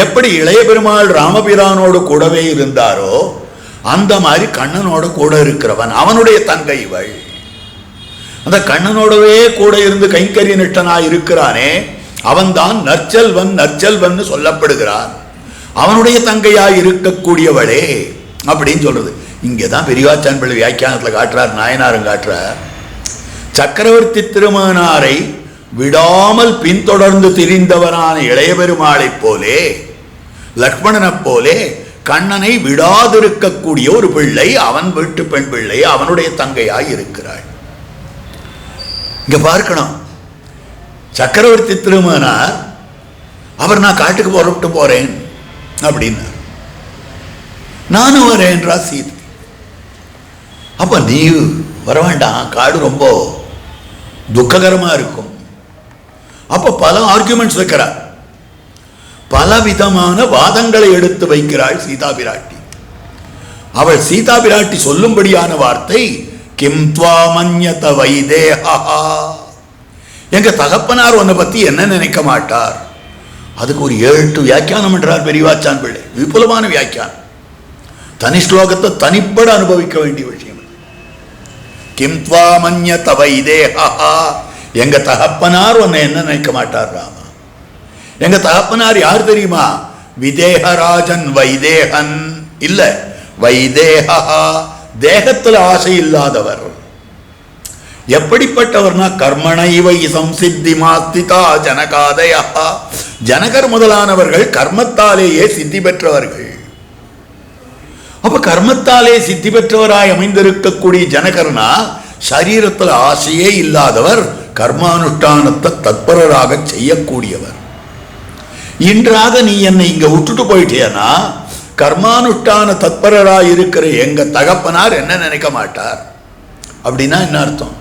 எப்படி இளைய பெருமாள் ராமபிரானோடு கூடவே இருந்தாரோ அந்த மாதிரி கண்ணனோட கூட இருக்கிறவன். அவனுடைய தங்கை இவள். அந்த கண்ணனோடவே கூட இருந்து கைங்கரிய நிஷ்டனாய் இருக்கிறானே, அவன்தான் நற்செல்வன். நற்செல்வன் சொல்லப்படுகிறான். அவனுடைய தங்கையாய் இருக்கக்கூடியவளே அப்படின்னு சொல்றது. இங்கேதான் பெரியவாச்சான் பிள்ளை வியாக்கியானத்தில் காட்டுறார், நாயனாரும் காட்டுறார். சக்கரவர்த்தி திருமகனாரை விடாமல் பின்தொடர்ந்து திரிந்தவனான இளைய பெருமாளைப் போலே, லக்ஷ்மணனைப் போலே கண்ணனை விடாதிருக்கக்கூடிய ஒரு பிள்ளை, அவன் வீட்டு பெண் பிள்ளை, அவனுடைய தங்கையாய் இருக்கிறாள். இங்க பார்க்கணும், சக்கரவர்த்தி திருமகனார் அவர் நான் காட்டுக்கு புறப்பட்டு போறேன் அப்படின்னு, நானும் வரேன்றா சீதை. அப்ப நீ வர வேண்டாம், காடு ரொம்ப துக்ககரமா இருக்கும். அப்ப பல ஆர்குமெண்ட்ஸ் வைக்கிறார், பல விதமான வாதங்களை எடுத்து வைக்கிறாள் சீதா பிராட்டி. அவள் சீதா பிராட்டி சொல்லும்படியான வார்த்தை கிம் த்வா மன்யத வைதேஹா. எங்க தகப்பனார் உன்னை பத்தி என்ன நினைக்க மாட்டார். அதுக்கு ஒரு 7 வியாக்கியானம் என்றார் பெரியவாச்சான் பிள்ளை. விபுலமான வியாக்கியானம். தனி ஸ்லோகத்தை தனிப்பட அனுபவிக்க வேண்டிய விஷயம். கிம் த்வா மன்யத வைதேஹா, எங்க தகப்பனார் உன்னை என்ன நினைக்க மாட்டார் ராமா. எங்க தகப்பனார் யார் தெரியுமா? விதேகராஜன் வைதேகன் இல்ல, வைதேகா, தேகத்தில் ஆசை இல்லாதவர். எப்படிப்பட்டவர்னா கர்மணைவை சம்சித்தி மாஸ்திதா ஜனகாதயா. ஜனகர் முதலானவர்கள் கர்மத்தாலேயே சித்தி பெற்றவர்கள். அப்ப கர்மத்தாலே சித்தி பெற்றவராய் அமைந்திருக்கக்கூடிய ஜனகர்னா சரீரத்தில் ஆசையே இல்லாதவர், கர்மானுஷ்டானத்தை தத்பரராக செய்யக்கூடியவர். இன்றாக நீ என்னை இங்க விட்டுட்டு போயிட்டேனா, கர்மானுஷ்டான தத்பரராய் இருக்கிற எங்க தகப்பனார் என்ன நினைக்க மாட்டார். அப்படின்னா என்ன அர்த்தம்?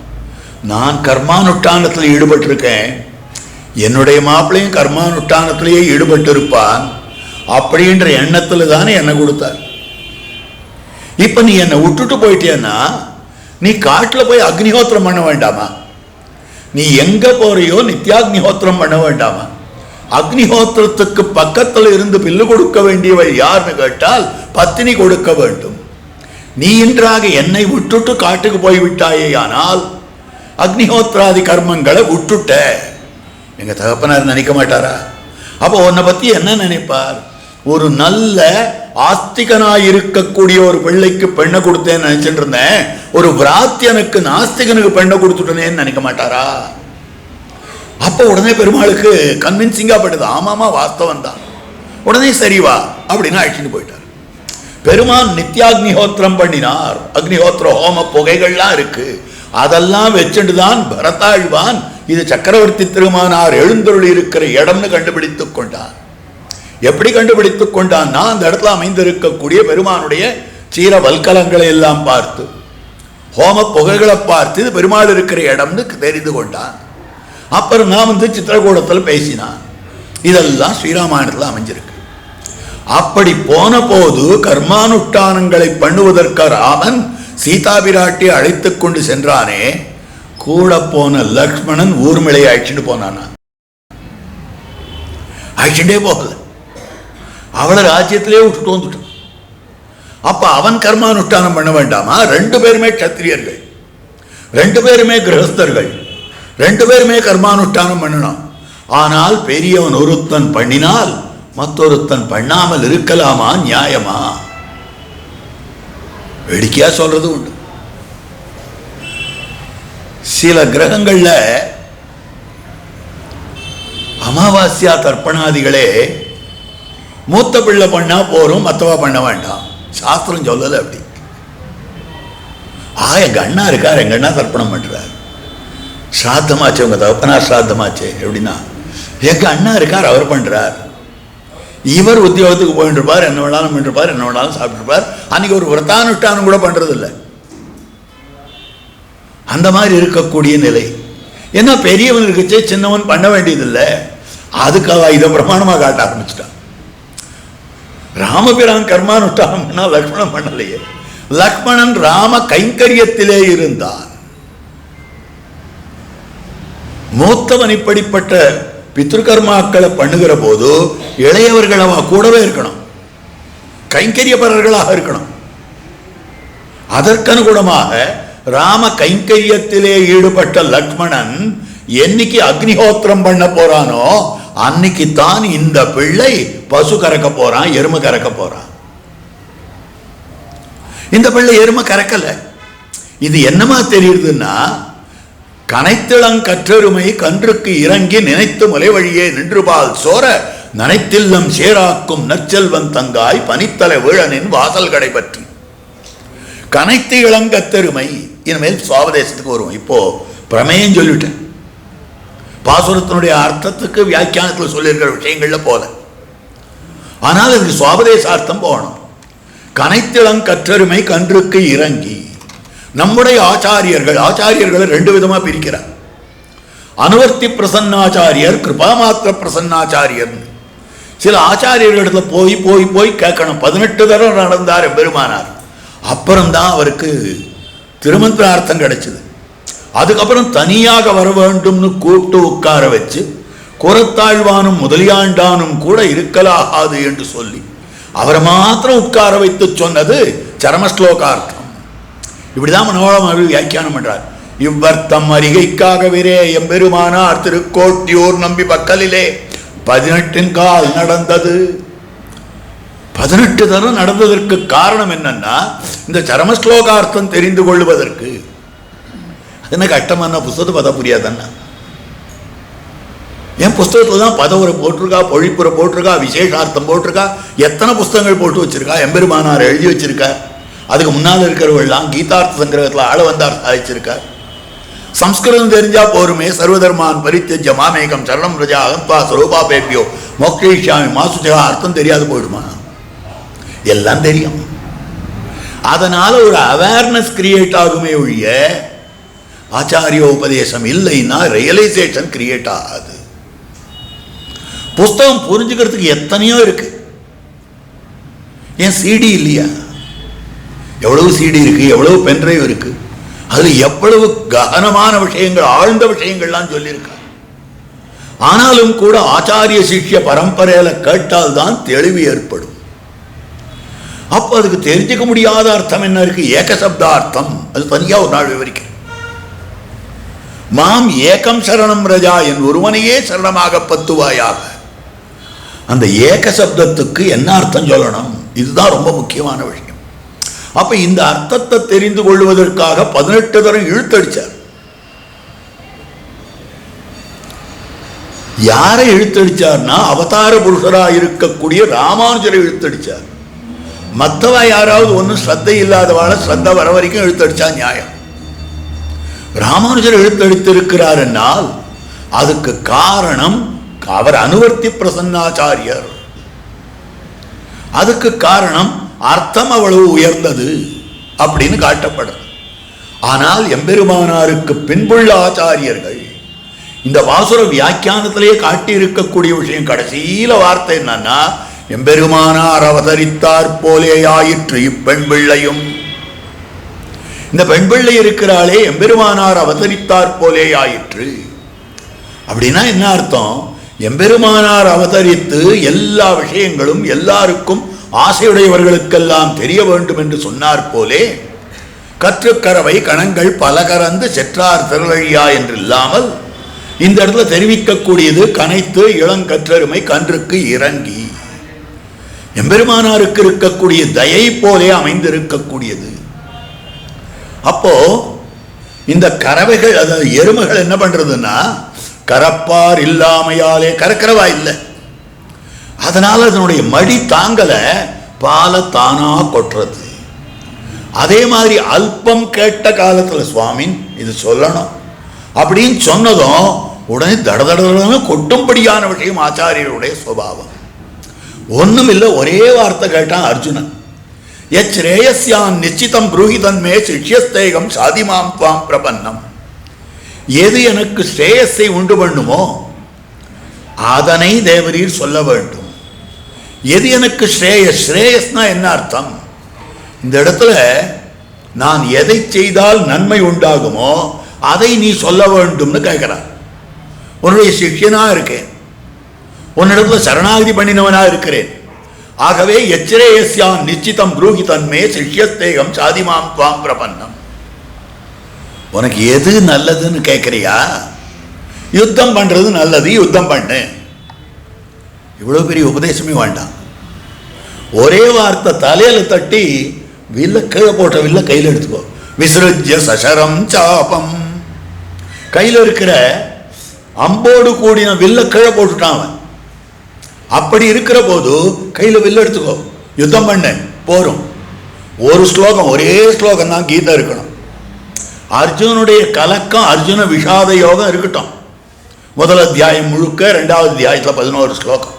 நான் கர்மானுஷ்டானத்தில் ஈடுபட்டிருக்கேன், என்னுடைய மாப்பிள்ளையும் கர்மானுஷ்டானத்திலேயே ஈடுபட்டு இருப்பான் அப்படின்ற எண்ணத்தில் தானே என்னை கொடுத்தார். இப்போ நீ என்னை விட்டுட்டு போயிட்டேன்னா நீ காட்டில் போய் அக்னிஹோத்திரம் பண்ண வேண்டாமா? நீ எங்கே போறியோ நித்யாக்னிஹோத்திரம் பண்ண வேண்டாமா? அக்னிஹோத்திரத்துக்கு பக்கத்தில் இருந்து பில்லு கொடுக்க வேண்டியவள் யாருன்னு கேட்டால் பத்தினி கொடுக்க வேண்டும். நீ இன்றாக என்னை விட்டுட்டு காட்டுக்கு போய்விட்டாயே, ஆனால் அக்னிஹோத்திராதி கர்மங்களை விட்டுட்ட. எங்க தகப்பனார் நினைக்க மாட்டாரா? அப்போ உன்னை பத்தி என்ன நினைப்பார்? ஒரு நல்ல ஆஸ்திகனாய் இருக்கக்கூடிய ஒரு பிள்ளைக்கு பெண்ணை கொடுத்தேன்னு நினைச்சிட்டு இருந்தேன், ஒரு விராத்தியனுக்கு நாஸ்திகனுக்கு பெண்ணை கொடுத்துட்டேன்னு நினைக்க மாட்டாரா? அப்போ உடனே பெருமாளுக்கு கன்வின்சிங்கா படுது, ஆமாமா வாஸ்தவம் தான், உடனே சரிவா அப்படின்னு அழைச்சிட்டு போயிட்டார். பெருமான் நித்யாக்னிஹோத்திரம் பண்ணினார். அக்னிஹோத்திர ஹோம புகைகள்லாம் இருக்கு, அதெல்லாம் வச்சுட்டு தான் பரதாழ்வான் இது சக்கரவர்த்தி திருமானார் எழுந்தருள் இருக்கிற இடம்னு கண்டுபிடித்துக் கொண்டான். எப்படி கண்டுபிடித்துக் கொண்டான்னா, அந்த இடத்துல அமைந்திருக்கக்கூடிய பெருமானுடைய சீர வல்கலங்களை எல்லாம் பார்த்து, ஹோம புகைகளை பார்த்து இது பெருமாள் இருக்கிற இடம்னு தெரிந்து கொண்டான். அப்புறம் நான் சித்திரகூடத்தில் பேசினான். இதெல்லாம் ஸ்ரீராமாயணத்தில் அமைஞ்சிருக்கு. அப்படி போன போது கர்மானுஷ்டானங்களை பண்ணுவதற்கு ராமன் சீதா பிராட்டி அழைத்துக் கொண்டு சென்றானே, கூட போன லக்ஷ்மணன் ஊர்மிளையை அழைச்சிட்டு போனானா? அழைச்சுட்டே போகல, அவளை ராஜ்யத்திலே விட்டுட்டு வந்துட்டான். அப்ப அவன் கர்மானுஷ்டானம் பண்ண வேண்டாமா? ரெண்டு பேருமே கத்திரியர்கள், ரெண்டு பேருமே கிரகஸ்தர்கள், ரெண்டு பேருமே கர்மானுஷ்டானம் பண்ணணும். ஆனால் பெரியவன் ஒருத்தன் பண்ணினால் மற்றொருத்தன் பண்ணாமல் இருக்கலாமா? நியாயமா? வேடிக்கையா சொல்றது உண்டு. சில கிரகங்கள்ல அமாவாஸ்யா தர்ப்பணாதிகளே மூத்த பிள்ளை பண்ணா போறோம், மத்தவா பண்ண வேண்டாம், சாஸ்திரம் சொல்லல. அப்படி எங்க அண்ணா இருக்கார், எங்க அண்ணா தர்ப்பணம் பண்றார், ஸ்ராத்தமாச்சு உங்க தகப்பனா ஸ்ராத்தமாச்சு எப்படின்னா, எங்க அண்ணா இருக்கார் அவர் பண்றார், இவர் உத்தியோகத்துக்கு போயிட்டு இருப்பார், என்ன வேணாலும் பண்ணிருப்பார், என்ன வேணாலும் சாப்பிட்டுருப்பார், அன்னைக்கு ஒரு விரதானுஷ்டானம் கூட பண்றது இல்லை. அந்த மாதிரி இருக்கக்கூடிய நிலை. ஏன்னா பெரியவன் இருக்குச்சே சின்னவன் பண்ண வேண்டியதில்லை, அதுக்கு அவ இதை பிரமாணமா காட்ட ஆரம்பிச்சுட்டான். ராமபிரான் கர்மானுஷ்டானம் பண்ணா லக்ஷ்மணன் பண்ணலையே. லக்ஷ்மணன் ராம கைங்கரியத்திலே இருந்தான். மூத்தவன் இப்படிப்பட்ட பித்ருகர்மாக்களை பண்ணுகிற போது இளையவர்கள் அவ கூடவே இருக்கணும், கைங்கரியப்பரர்களாக இருக்கணும். அதற்கனுகுணமாக ராம கைங்கரியத்திலே ஈடுபட்ட லக்ஷ்மணன் என்னைக்கு அக்னிஹோத்திரம் பண்ண போறானோ அன்னைக்கு தான் இந்த பிள்ளை பசு கறக்க போறான், எருமை கறக்க போறான். இந்த பிள்ளை எருமை கறக்கல. இது என்னமா தெரியுதுன்னா, கனைத்திளங் கற்றெருமை கன்றுக்கு இறங்கி நினைத்து முலை வழியே நின்றுபால் சோர நனைத்தில்லம் சேராக்கும் நற்செல்வன் தங்காய் பனித்தலை வீழனின் வாசல் கடை பற்றி. கனைத்து இளங்கத்தெருமை. இனிமேல் சுவாபதேசத்துக்கு வருவோம். இப்போ பிரமேயம் சொல்லிவிட்டேன், பாசுரத்தினுடைய அர்த்தத்துக்கு வியாக்கியானத்தில் சொல்லியிருக்கிற விஷயங்கள்ல போல. ஆனால் இதுக்கு சுவாபதேச அர்த்தம் போகணும். கனைத்திளங் கற்றெருமை கன்றுக்கு இறங்கி. நம்முடைய ஆச்சாரியர்களை ரெண்டு விதமா பிரிக்கிறார். அனுவர்த்தி பிரசன்னாச்சாரியர், கிருபாமாத்திர பிரசன்னாச்சாரியர். சில ஆச்சாரியர்களிடத்துல போய் போய் போய் கேட்கணும். 18 தடவை நடந்தார் பெருமானார், அப்புறம்தான் அவருக்கு திருமந்திரார்த்தம் கிடைச்சது. அதுக்கப்புறம் தனியாக வர வேண்டும்னு கூப்பிட்டு உட்கார வச்சு, குரத்தாழ்வானும் முதலியாண்டானும் கூட இருக்கலாகாது என்று சொல்லி அவரை மாத்திரம் உட்கார வைத்து சொன்னது சரமஸ்லோகார்த்தம். இப்படிதான் மனோரமாவில் வியாக்கியானம் பண்றார். இவ்வர்த்தம் அறிகைக்காகவே எம்பெருமானார் திருக்கோட்டியூர் நம்பி பக்கலிலே 18 கால் நடந்தது. 18 தரம் நடந்ததற்கு காரணம் என்னன்னா, இந்த சரமஸ்லோகார்த்தம் தெரிந்து கொள்வதற்கு. என்ன கஷ்டமான புஸ்தகத்தை பார்த்தா புரியாதன்னா, என் புஸ்தகத்துல தான் பதவுரை போட்டிருக்கா, பொழிப்புரை போட்டிருக்கா, விசேஷார்த்தம் போட்டிருக்கா, எத்தனை புஸ்தகங்கள் போட்டு வச்சிருக்கா, எம்பெருமானார் எழுதி வச்சிருக்கா. அதுக்கு முன்னால் இருக்கிறவெல்லாம் கீதார்த்த சங்கிரகத்தில் ஆள வந்தார் சாதிச்சிருக்கார். சம்ஸ்கிருதம் தெரிஞ்சா போருமே, சர்வதர்மான் பரித்யஜ்ய மாமேகம் சரணம் ரஜா அகம்பா ஸ்வரூபா பேப்பியோ மோக்ஷயிஷ்யாமி மாசுஜா, அர்த்தம் தெரியாது போயிடுமா? எல்லாம் தெரியும். அதனால ஒரு அவேர்னஸ் கிரியேட் ஆகுமே ஒழிய ஆச்சாரியோபதேசம் இல்லைன்னா ரியலைசேஷன் கிரியேட் ஆகாது. புஸ்தகம் புரிஞ்சுக்கிறதுக்கு எத்தனையோ இருக்கு. ஏன் சிடி இல்லையா? எவ்வளவு சிடி இருக்கு, எவ்வளவு பென்ட்ரைவ் இருக்கு, அதுல எவ்வளவு ககனமான விஷயங்கள், ஆழ்ந்த விஷயங்கள்லாம் சொல்லியிருக்காங்க. ஆனாலும் கூட ஆச்சாரிய சிஷ்ய பரம்பரையில கேட்டால் தான் தெளிவு ஏற்படும். அப்போ அதுக்கு தெரிஞ்சுக்க முடியாத அர்த்தம் என்ன இருக்கு? ஏகசப்தார்த்தம். அது தனியா ஒரு நாள் விவரிக்கிறேன். மாம் ஏகம் சரணம் ரஜா, என் ஒருவனையே சரணமாக பத்துவாயாக. அந்த ஏக சப்தத்துக்கு என்ன அர்த்தம் சொல்லணும்? இதுதான் ரொம்ப முக்கியமான விஷயம். அப்ப இந்த அர்த்தத்தை தெரிந்து கொள்வதற்காக 18 தரம் இழுத்தடிச்சார். யாரை இழுத்தடிச்சார்னா அவதார புருஷரா இருக்கக்கூடிய ராமானுஜரை இழுத்தடிச்சார். மற்றவ யாராவது ஒன்றும் ஸ்ரத்தை இல்லாதவாழ ஸ்ரத்த வர வரைக்கும் இழுத்தடிச்சா நியாயம். ராமானுஜர் இழுத்தடித்திருக்கிறார் என்னால் அதுக்கு காரணம் அவர் அனுவர்த்தி பிரசன்னாச்சாரியர். அதுக்கு காரணம் அர்த்தம் அவ்வளவு உயர்ந்தது அப்படின்னு காட்டப்படுறது. ஆனால் எம்பெருமானாருக்கு பின்புள்ள ஆச்சாரியர்கள் இந்த வாசுர வியாக்கியானத்திலேயே காட்டி இருக்கக்கூடிய விஷயம் கடைசியில வார்த்தை என்னன்னா, எம்பெருமானார் அவதரித்தார் போலே ஆயிற்று இப்பெண் பிள்ளையும். இந்த பெண் பிள்ளை இருக்கிறாளே எம்பெருமானார் அவதரித்தார் போலே ஆயிற்று அப்படின்னா என்ன அர்த்தம்? எம்பெருமானார் அவதரித்து எல்லா விஷயங்களும் எல்லாருக்கும் ஆசையுடையவர்களுக்கெல்லாம் தெரிய வேண்டும் என்று சொன்னார் போலே, கற்றுக்கரவை கணங்கள் பல கறந்து செற்றார் திரளழியா என்று இல்லாமல் இந்த இடத்துல தெரிவிக்கக்கூடியது கனைத்து இளங்கற்றருமை கன்றுக்கு இறங்கி எம்பெருமானாருக்கு இருக்கக்கூடிய தயை போலே அமைந்திருக்கக்கூடியது. அப்போ இந்த கறவைகள், அதாவது எருமைகள் என்ன பண்றதுன்னா, கரப்பார் இல்லாமையாலே கறக்கிறவா இல்லை, அதனால அதனுடைய மடி தாங்கல, பாலை தானா கொட்டுறது. அதே மாதிரி அல்பம் கேட்ட காலத்துல சுவாமி இது சொல்லணும் அப்படின்னு சொன்னதும் உடனே தடதடன்னு கொட்டும்படியான விஷயம் ஆச்சாரியருடைய சுபாவம். ஒண்ணும் இல்லை, ஒரே வார்த்தை கேட்டான் அர்ஜுனன். யச்ரேயஸ்யான் நிச்சிதம் புரூஹிதன் மே சிஷ்யஸ்தேகம் சாதிமாம் துவாம் பிரபன்னம். எது எனக்கு ஸ்ரேயஸை உண்டு பண்ணுமோ அதனை தேவரீர் சொல்ல வேண்டும். எது எனக்கு ஸ்ரேயஸ், ஸ்ரேயஸ்னா என்ன அர்த்தம்? இந்த இடத்துல நான் எதை செய்தால் நன்மை உண்டாகுமோ அதை நீ சொல்ல வேண்டும்னு கேட்கிறார். உன்னுடைய சிஷ்யனா இருக்கேன், உன்னிடத்துல சரணாகதி பண்ணினவனா இருக்கிறேன். ஆகவே எச்ரேயஸ்யான் நிச்சிதம் புரூஹிதன்மே சிஷ்யஸ்தேகம் சாதிமாம் துவாம் பிரபன்னம். உனக்கு எது நல்லதுன்னு கேட்கிறியா? யுத்தம் பண்றது நல்லது, யுத்தம் பண்ணு. இவ்வளவு பெரிய உபதேசமே வேண்டாம். ஒரே வார்த்தை தலையில தட்டி வில்ல கீழே போட்ட வில்ல கையில் எடுத்துக்கோ. விசிருஜ்ய சசரம் சாபம். கையில் இருக்கிற அம்போடு கூடின வில்ல கீழே போட்டுட்டான் அவன். அப்படி இருக்கிற போது கையில் வில்ல எடுத்துக்கோ, யுத்தம் பண்ண போரும். ஒரு ஸ்லோகம், ஒரே ஸ்லோகம் தான் கீதை இருக்கணும். அர்ஜுனுடைய கலக்கம், அர்ஜுன விஷாத யோகம் இருக்கட்டும். முதல் அத்தியாயம் முழுக்க, 2வது அத்தியாயத்தில் 11 ஸ்லோகம்.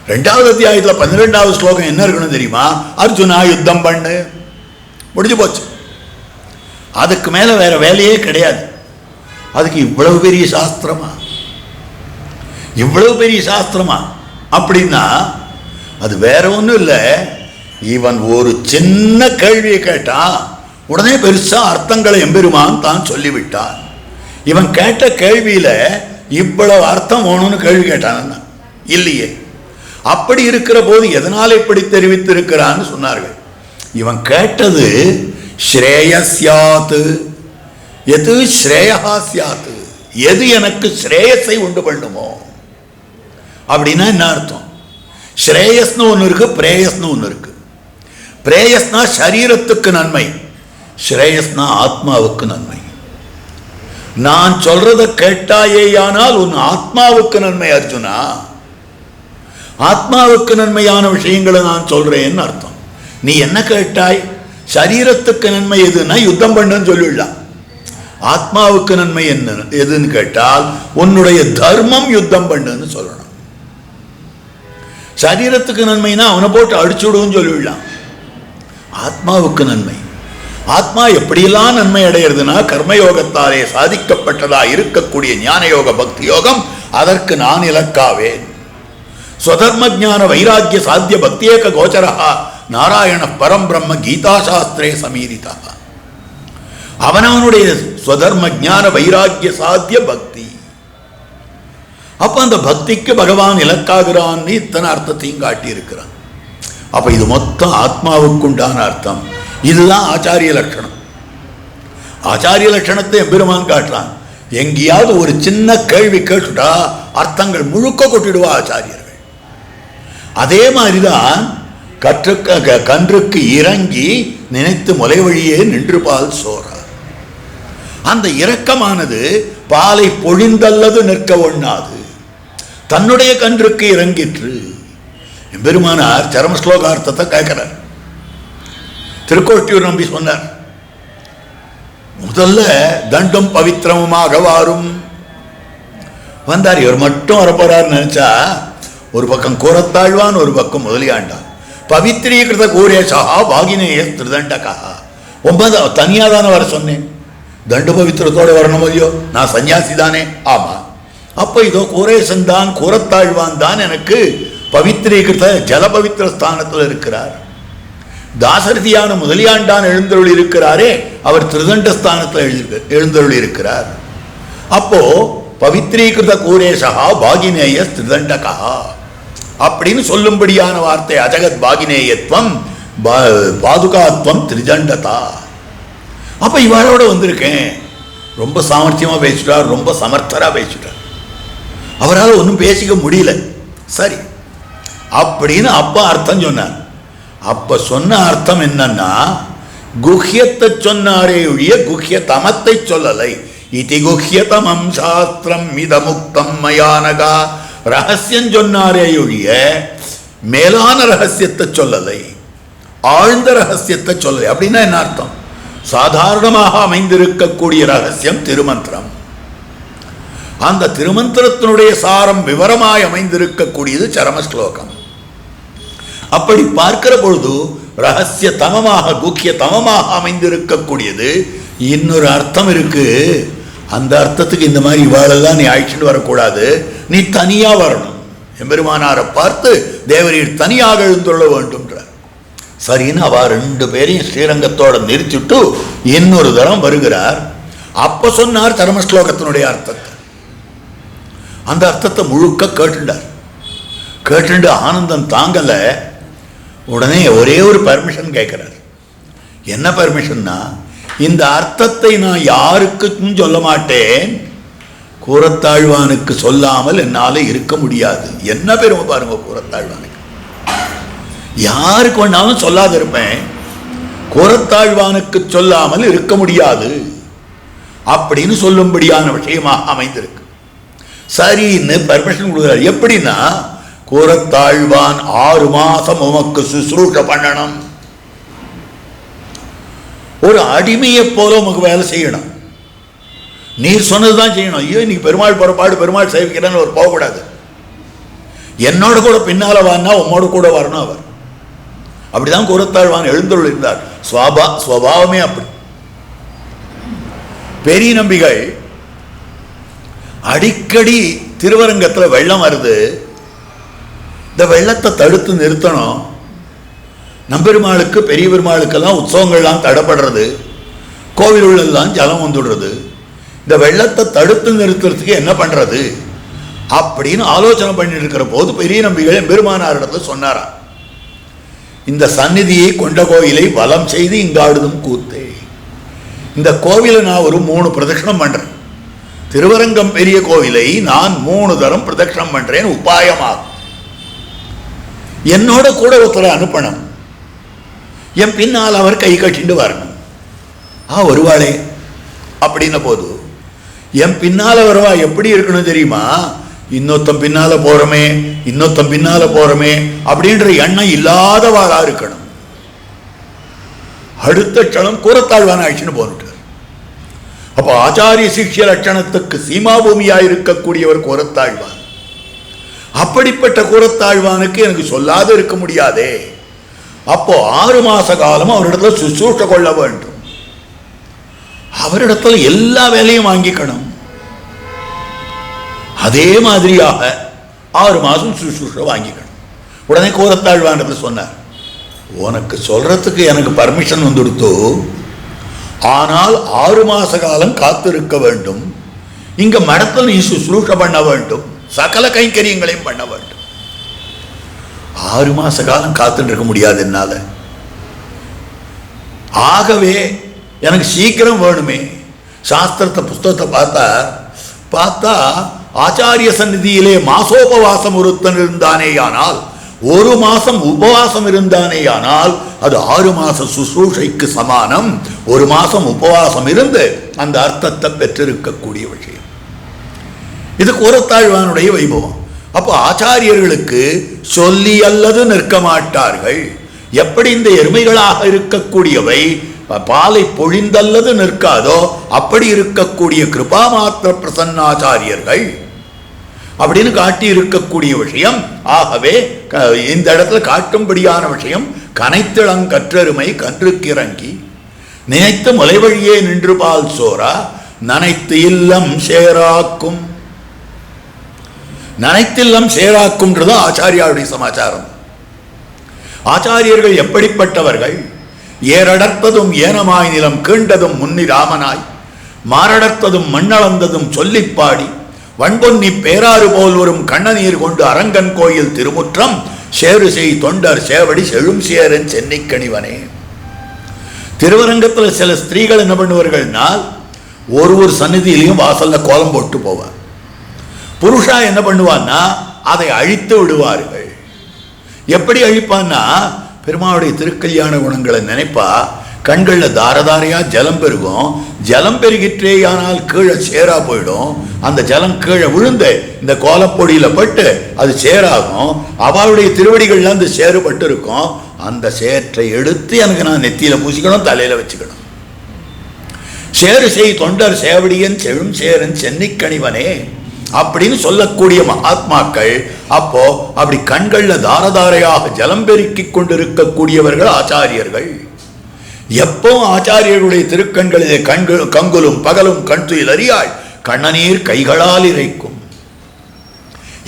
2வது அத்தியாயத்தில் 12வது ஸ்லோகம் என்ன இருக்கணும் தெரியுமா? அர்ஜுனா யுத்தம் பண்ணு, முடிஞ்சு போச்சு. அதுக்கு மேல வேற வேலையே கிடையாது. அதுக்கு இவ்வளவு பெரிய சாஸ்திரமா, இவ்வளவு பெரிய சாஸ்திரமா அப்படின்னா அது வேற ஒன்றும் இல்லை. இவன் ஒரு சின்ன கேள்வியை கேட்டான், உடனே பெருசா அர்த்தங்களை எம்பெருமான் தான் சொல்லிவிட்டான். இவன் கேட்ட கேள்வியில இவ்வளவு அர்த்தம் வேணும்னு கேள்வி கேட்டான் இல்லையே. அப்படி இருக்கிற போது எதனால் இப்படி தெரிவித்திருக்கிறான்னு சொன்னார்கள். இவன் கேட்டது ஸ்ரேயஸ்யாத், எது ஸ்ரேயா சியாத், எது எனக்கு ஸ்ரேயஸை உண்டு பண்ணுமோ அப்படின்னா என்ன அர்த்தம்? ஸ்ரேயஸ்னு ஒன்று இருக்கு, பிரேயஸ்னு ஒன்று இருக்கு. பிரேயஸ்னா சரீரத்துக்கு நன்மை, ஸ்ரேயஸ்னா ஆத்மாவுக்கு நன்மை. நான் சொல்றத கேட்டாயேயானால் உன் ஆத்மாவுக்கு நன்மை அர்ஜுனா. ஆத்மாவுக்கு நன்மையான விஷயங்களை நான் சொல்றேன்னு அர்த்தம். நீ என்ன கேட்டாய்? சரீரத்துக்கு நன்மை எதுன்னா யுத்தம் பண்ணுன்னு சொல்லிடலாம். ஆத்மாவுக்கு நன்மை என்ன எதுன்னு கேட்டால் உன்னுடைய தர்மம் யுத்தம் பண்ணுன்னு சொல்லணும். சரீரத்துக்கு நன்மைனா அவனை போட்டு அடிச்சுடுன்னு சொல்லிடலாம். ஆத்மாவுக்கு நன்மை, ஆத்மா எப்படியெல்லாம் நன்மை அடைகிறதுனா கர்மயோகத்தாலே சாதிக்கப்பட்டதா இருக்கக்கூடிய ஞான யோக பக்தி யோகம், அதற்கு நான் இலக்காவேன். ஸ்வதர்ம ஜான வைராக்கிய சாத்திய பக்தியேக கோச்சரா நாராயண பரம் பிரம்ம கீதா சாஸ்திரே சமீரிதா. அவனவனுடைய ஸ்வதர்ம ஜான வைராக்கிய சாத்திய பக்தி. அப்ப அந்த பக்திக்கு பகவான் இலக்காகிறான்னு இத்தனை அர்த்தத்தையும் காட்டி இருக்கிறான். அப்ப இது மொத்தம் ஆத்மாவுக்குண்டான அர்த்தம். இதுதான் ஆச்சாரிய லட்சணம். ஆச்சாரிய லட்சணத்தை எம்பெருமான் காட்டுறான். எங்கேயாவது ஒரு சின்ன கேள்வி கேட்டுட்டா அர்த்தங்கள் முழுக்க கொட்டிடுவா ஆச்சாரியர்கள். அதே மாதிரிதான் கன்றுக்கு இறங்கி நினைத்து முலை வழியே நின்று பால் சோறார். அந்த இரக்கமானது பாலை பொழிந்தல்லது நிற்க ஒண்ணாது, தன்னுடைய கன்றுக்கு இறங்கிற்று. எம்பெருமானார் சரமஸ்லோகார்த்தத்தை கேட்கிறார். திருக்கோட்டியூர் நம்பி சொன்னார், முதல்ல தண்டம் பவித்திரமுமாக வாரும் வந்தார். இவர் மட்டும் வரப்போறார் நினைச்சா ஒரு பக்கம் கூறத்தாழ்வான், ஒரு பக்கம் முதலியாண்டான். பவித்ரீகிருத கூரேஷா பாகினேய திருதண்டகா. 9 தனியா தானே வர சொன்னேன், தண்டு பவித்திரத்தோட வரணும் இல்லையோ, நான் சன்னியாசி தானே. ஆமா, அப்போ இதோ கூரேசன் தான் கூறத்தாழ்வான் தான் எனக்கு பவித்ரீகிருத ஜல பவித்திர ஸ்தானத்தில் இருக்கிறார். தாசரதியான முதலியாண்டான் எழுந்தருள் இருக்கிறாரே, அவர் திருதண்ட ஸ்தானத்தில் எழுந்தருள் இருக்கிறார். அப்போ பவித்ரீகிருத கூரேஷா பாகினேய திருதண்டகா அப்படின்னு சொல்லும்படியான வார்த்தை. அஜகத் பாகினேயத்துவம் பாதுகாத்வம் திரிஜண்டதா. அப்ப இவரோட வந்திருக்கேன். ரொம்ப சாமர்த்தியமா பேசிட்டார், ரொம்ப சமர்த்தரா பேசிட்டார். அவரால் ஒன்றும் பேசிக்க முடியல. சரி அப்படின்னு அப்ப அர்த்தம் சொன்னார். அப்ப சொன்ன அர்த்தம் என்னன்னா, குஹ்யத்தை சொன்னாரே ஒழிய குஹ்ய தமத்தை சொல்லலை. இதி குஹ்யதமம் சாஸ்திரம் இதமுக்தம் மயானகா. ரகசியம் சொன்னாரே ஒழிய மேலான ரகசியத்தை சொல்லலை, ஆழ்ந்த ரகசியத்தை சொல்லலை. அப்படின்னா என்ன அர்த்தம்? சாதாரணமாக அமைந்திருக்கக்கூடிய ரகசியம் திருமந்திரம். அந்த திருமந்திரத்தினுடைய சாரம் விவரமாய் அமைந்திருக்கக்கூடியது சரமஸ்லோகம். அப்படி பார்க்கிற பொழுது ரகசிய தமமாக குக்கிய தமமாக அமைந்திருக்கக்கூடியது இன்னொரு அர்த்தம் இருக்கு. அந்த அர்த்தத்துக்கு இந்த மாதிரி இவாளெல்லாம் நீ அழைச்சிட்டு வரக்கூடாது, நீ தனியா வரணும். எம்பெருமானாரை பார்த்து தேவரீர் தனியாக எழுந்துள்ள வேண்டும்ன்றார். சரின்னு அவ 2 பேரையும் ஸ்ரீரங்கத்தோட நிறுத்திட்டு இன்னொரு தரம் வருகிறார். அப்ப சொன்னார் சரமஸ்லோகத்தினுடைய அர்த்தத்தை. அந்த அர்த்தத்தை முழுக்க கேட்டுண்டார். கேட்டு ஆனந்தம் தாங்கல. உடனே ஒரே ஒரு பர்மிஷன் கேட்கிறார். என்ன பர்மிஷன்னா, இந்த அர்த்தத்தை நான் யாருக்கும் சொல்ல மாட்டேன், கூறத்தாழ்வானுக்கு சொல்லாமல் என்னால இருக்க முடியாது. என்ன பெருமை பாருங்க கூறத்தாழ்வானுக்கு. யாருக்கு வேணாலும் சொல்லாத இருப்பேன், கூறத்தாழ்வானுக்கு சொல்லாமல் இருக்க முடியாது அப்படின்னு சொல்லும்படியான விஷயமாக அமைந்திருக்கு. சரின்னு பர்மிஷன் கொடுக்குறார். எப்படின்னா, கூறத்தாழ்வான் 6 மாசம் உமக்கு சுசுரூஷ பண்ணணும். ஒரு அடிமையை போல உமக்கு வேலை செய்யணும். நீர் சொன்னதுதான் செய்யணும். ஐயோ இன்னைக்கு பெருமாள் புறப்பாடு, பெருமாள் சேவிக்கிறேன்னு அவர் போகக்கூடாது. என்னோட கூட பின்னால வான்னா உம்மோட கூட வரணும் அவர். அப்படிதான் கூறத்தாழ்வான் எழுந்தருள் இருந்தார். சுவாவமே அப்படி. பெரிய நம்பிகள் அடிக்கடி திருவரங்கத்தில் வெள்ளம் வருது, இந்த வெள்ளத்தை தடுத்து நிறுத்தணும். நம்பெருமாளுக்கு பெரிய பெருமாளுக்கெல்லாம் உற்சவங்கள்லாம் தடைப்படுறது, கோவிலுள்ளெல்லாம் ஜலம் வந்துடுறது. இந்த வெள்ளத்தை தடுத்து நிறுத்துறதுக்கு என்ன பண்றது அப்படின்னு ஆலோசனை பண்ணிட்டு இருக்கிற போது பெரிய நம்பிகள் பெருமானாரிடத்தில் சொன்னாரா, இந்த சந்நிதியை கொண்ட கோயிலை வலம் செய்து இங்காடுதும் கூத்தே. இந்த கோவிலை நான் ஒரு 3 பிரதட்சணம் பண்றேன். திருவரங்கம் பெரிய கோவிலை நான் 3 தரம் பிரதட்சணம் பண்றேன். உபாயமாகும். என்னோட கூட ஒருத்தரை அனுப்பணும். என் பின்னால் அவர் கை கட்டிட்டு வரணும். வருவாளே அப்படின்ன போது என் பின்னால வருவா எப்படி இருக்கணும் தெரியுமா? இன்னொத்தம் பின்னால போறமே, இன்னொத்தம் பின்னால போறமே அப்படின்ற எண்ணம் இல்லாதவாளா இருக்கணும். அடுத்த க்ஷணம் கூறத்தாழ்வான ஆயிடுச்சுன்னு போனுட்டார். அப்போ ஆச்சாரிய சிஷ்ய லட்சணத்துக்கு சீமாபூமியா இருக்கக்கூடியவர் கூறத்தாழ்வான். அப்படிப்பட்ட கூறத்தாழ்வானுக்கு எனக்கு சொல்லாது இருக்க முடியாதே. அப்போ 6 மாச காலம் அவரிடத்துல சுசூஷ கொள்ள வேண்டும். அவரிடத்துல எல்லா வேலையும் வாங்கிக்கணும். அதே மாதிரியாக 6 மாசம் சுசுஷ வாங்கிக்கணும். உடனே கோரத்தாழ்வான்றது சொன்னார், உனக்கு சொல்றதுக்கு எனக்கு பர்மிஷன் வந்துடுத்தோ, ஆனால் 6 மாச காலம் காத்திருக்க வேண்டும். இங்க மடத்தில் நீ சுசுஷ பண்ண வேண்டும், சகல கைங்கரியங்களையும் பண்ண வேண்டும். 6 மாச காலம் காத்துட்டு இருக்க முடியாது என்னால. ஆகவே எனக்கு சீக்கிரம் வேணுமே. சாஸ்திரத்தை புஸ்தகத்தை பார்த்தா ஆச்சாரிய சந்நிதியிலே மாசோபவாசம் ஒருத்தன் இருந்தானேயானால், 1 மாசம் உபவாசம் இருந்தானேயானால் அது 6 மாச சுசூஷைக்கு சமானம். 1 மாசம் உபவாசம் இருந்து அந்த அர்த்தத்தை பெற்றிருக்கக்கூடிய விஷயம். இது கோரத்தாழ்வானுடைய வைபவம். அப்போ ஆச்சாரியர்களுக்கு சொல்லி அல்லது நிற்க மாட்டார்கள். எப்படி இந்த எருமைகளாக இருக்கக்கூடியவை பாலை பொழிந்தல்லது நிற்காதோ அப்படி இருக்கக்கூடிய கிருபா மாத்திர பிரசன்னாச்சாரியர்கள் அப்படின்னு காட்டி இருக்கக்கூடிய விஷயம். ஆகவே இந்த இடத்துல காட்டும்படியான விஷயம், கனைத்திளங்கற்றெருமை கன்றுக்கிறங்கி நினைத்து மலை வழியே நின்று பால் சோரா நனைத்து இல்லம் சேராக்கும். நனைத்தில்லம் சேராக்கும்ன்றது ஆச்சாரியாருடைய சமாச்சாரம். ஆச்சாரியர்கள் எப்படிப்பட்டவர்கள்? ஏரடர்த்ததும் ஏனமாய் நிலம் கீண்டதும் முன்னி ராமனாய் மாரடர்த்ததும் மண்ணளந்ததும் சொல்லிப்பாடி வன்பொன்னி பேராறு போல் வரும் கண்ணநீர் கொண்டு அரங்கன் கோயில் திருமுற்றம் சேரு செய் தொண்டர் சேவடி செழும் சேரன் சென்னிக்கணிவனே. திருவரங்கத்தில் சில ஸ்திரீகள் என்ன பண்ணுவார்கள்னால், ஒரு சந்நிதியிலையும் வாசல்ல கோலம் போட்டு போவார். புருஷா என்ன பண்ணுவான்னா அதை அழித்து விடுவார்கள். எப்படி அழிப்பான்னா, பெருமாளுடைய திருக்கல்யாண குணங்களை நினைப்பா, கண்களில் தாரதாரையா ஜலம் பெருகும். ஜலம் பெருகிற்றேயானால் கீழே சேரா போயிடும். அந்த ஜலம் கீழே விழுந்து இந்த கோலப்பொடியில பட்டு அது சேராகும். அவளுடைய திருவடிகள்ல அந்த சேறு பட்டு இருக்கும். அந்த சேற்றை எடுத்து எனக்கு நான் நெத்தியில பூசிக்கணும், தலையில வச்சுக்கணும். சேரு செய் தொண்டர் சேவடியன் செழும் சேரன் சென்னிக்கணிவனே அப்படின்னு சொல்லக்கூடிய மகாத்மாக்கள். அப்போ அப்படி கண்கள்ல தாரதாரையாக ஜலம் பெருக்கி கொண்டிருக்கக்கூடியவர்கள் ஆச்சாரியர்கள். எப்போ ஆச்சாரியர்களுடைய திருக்கண்களிலே கங்குலும் பகலும் கண்துயில் அறியாள் கண்ணநீர் கைகளால் இறைக்கும்.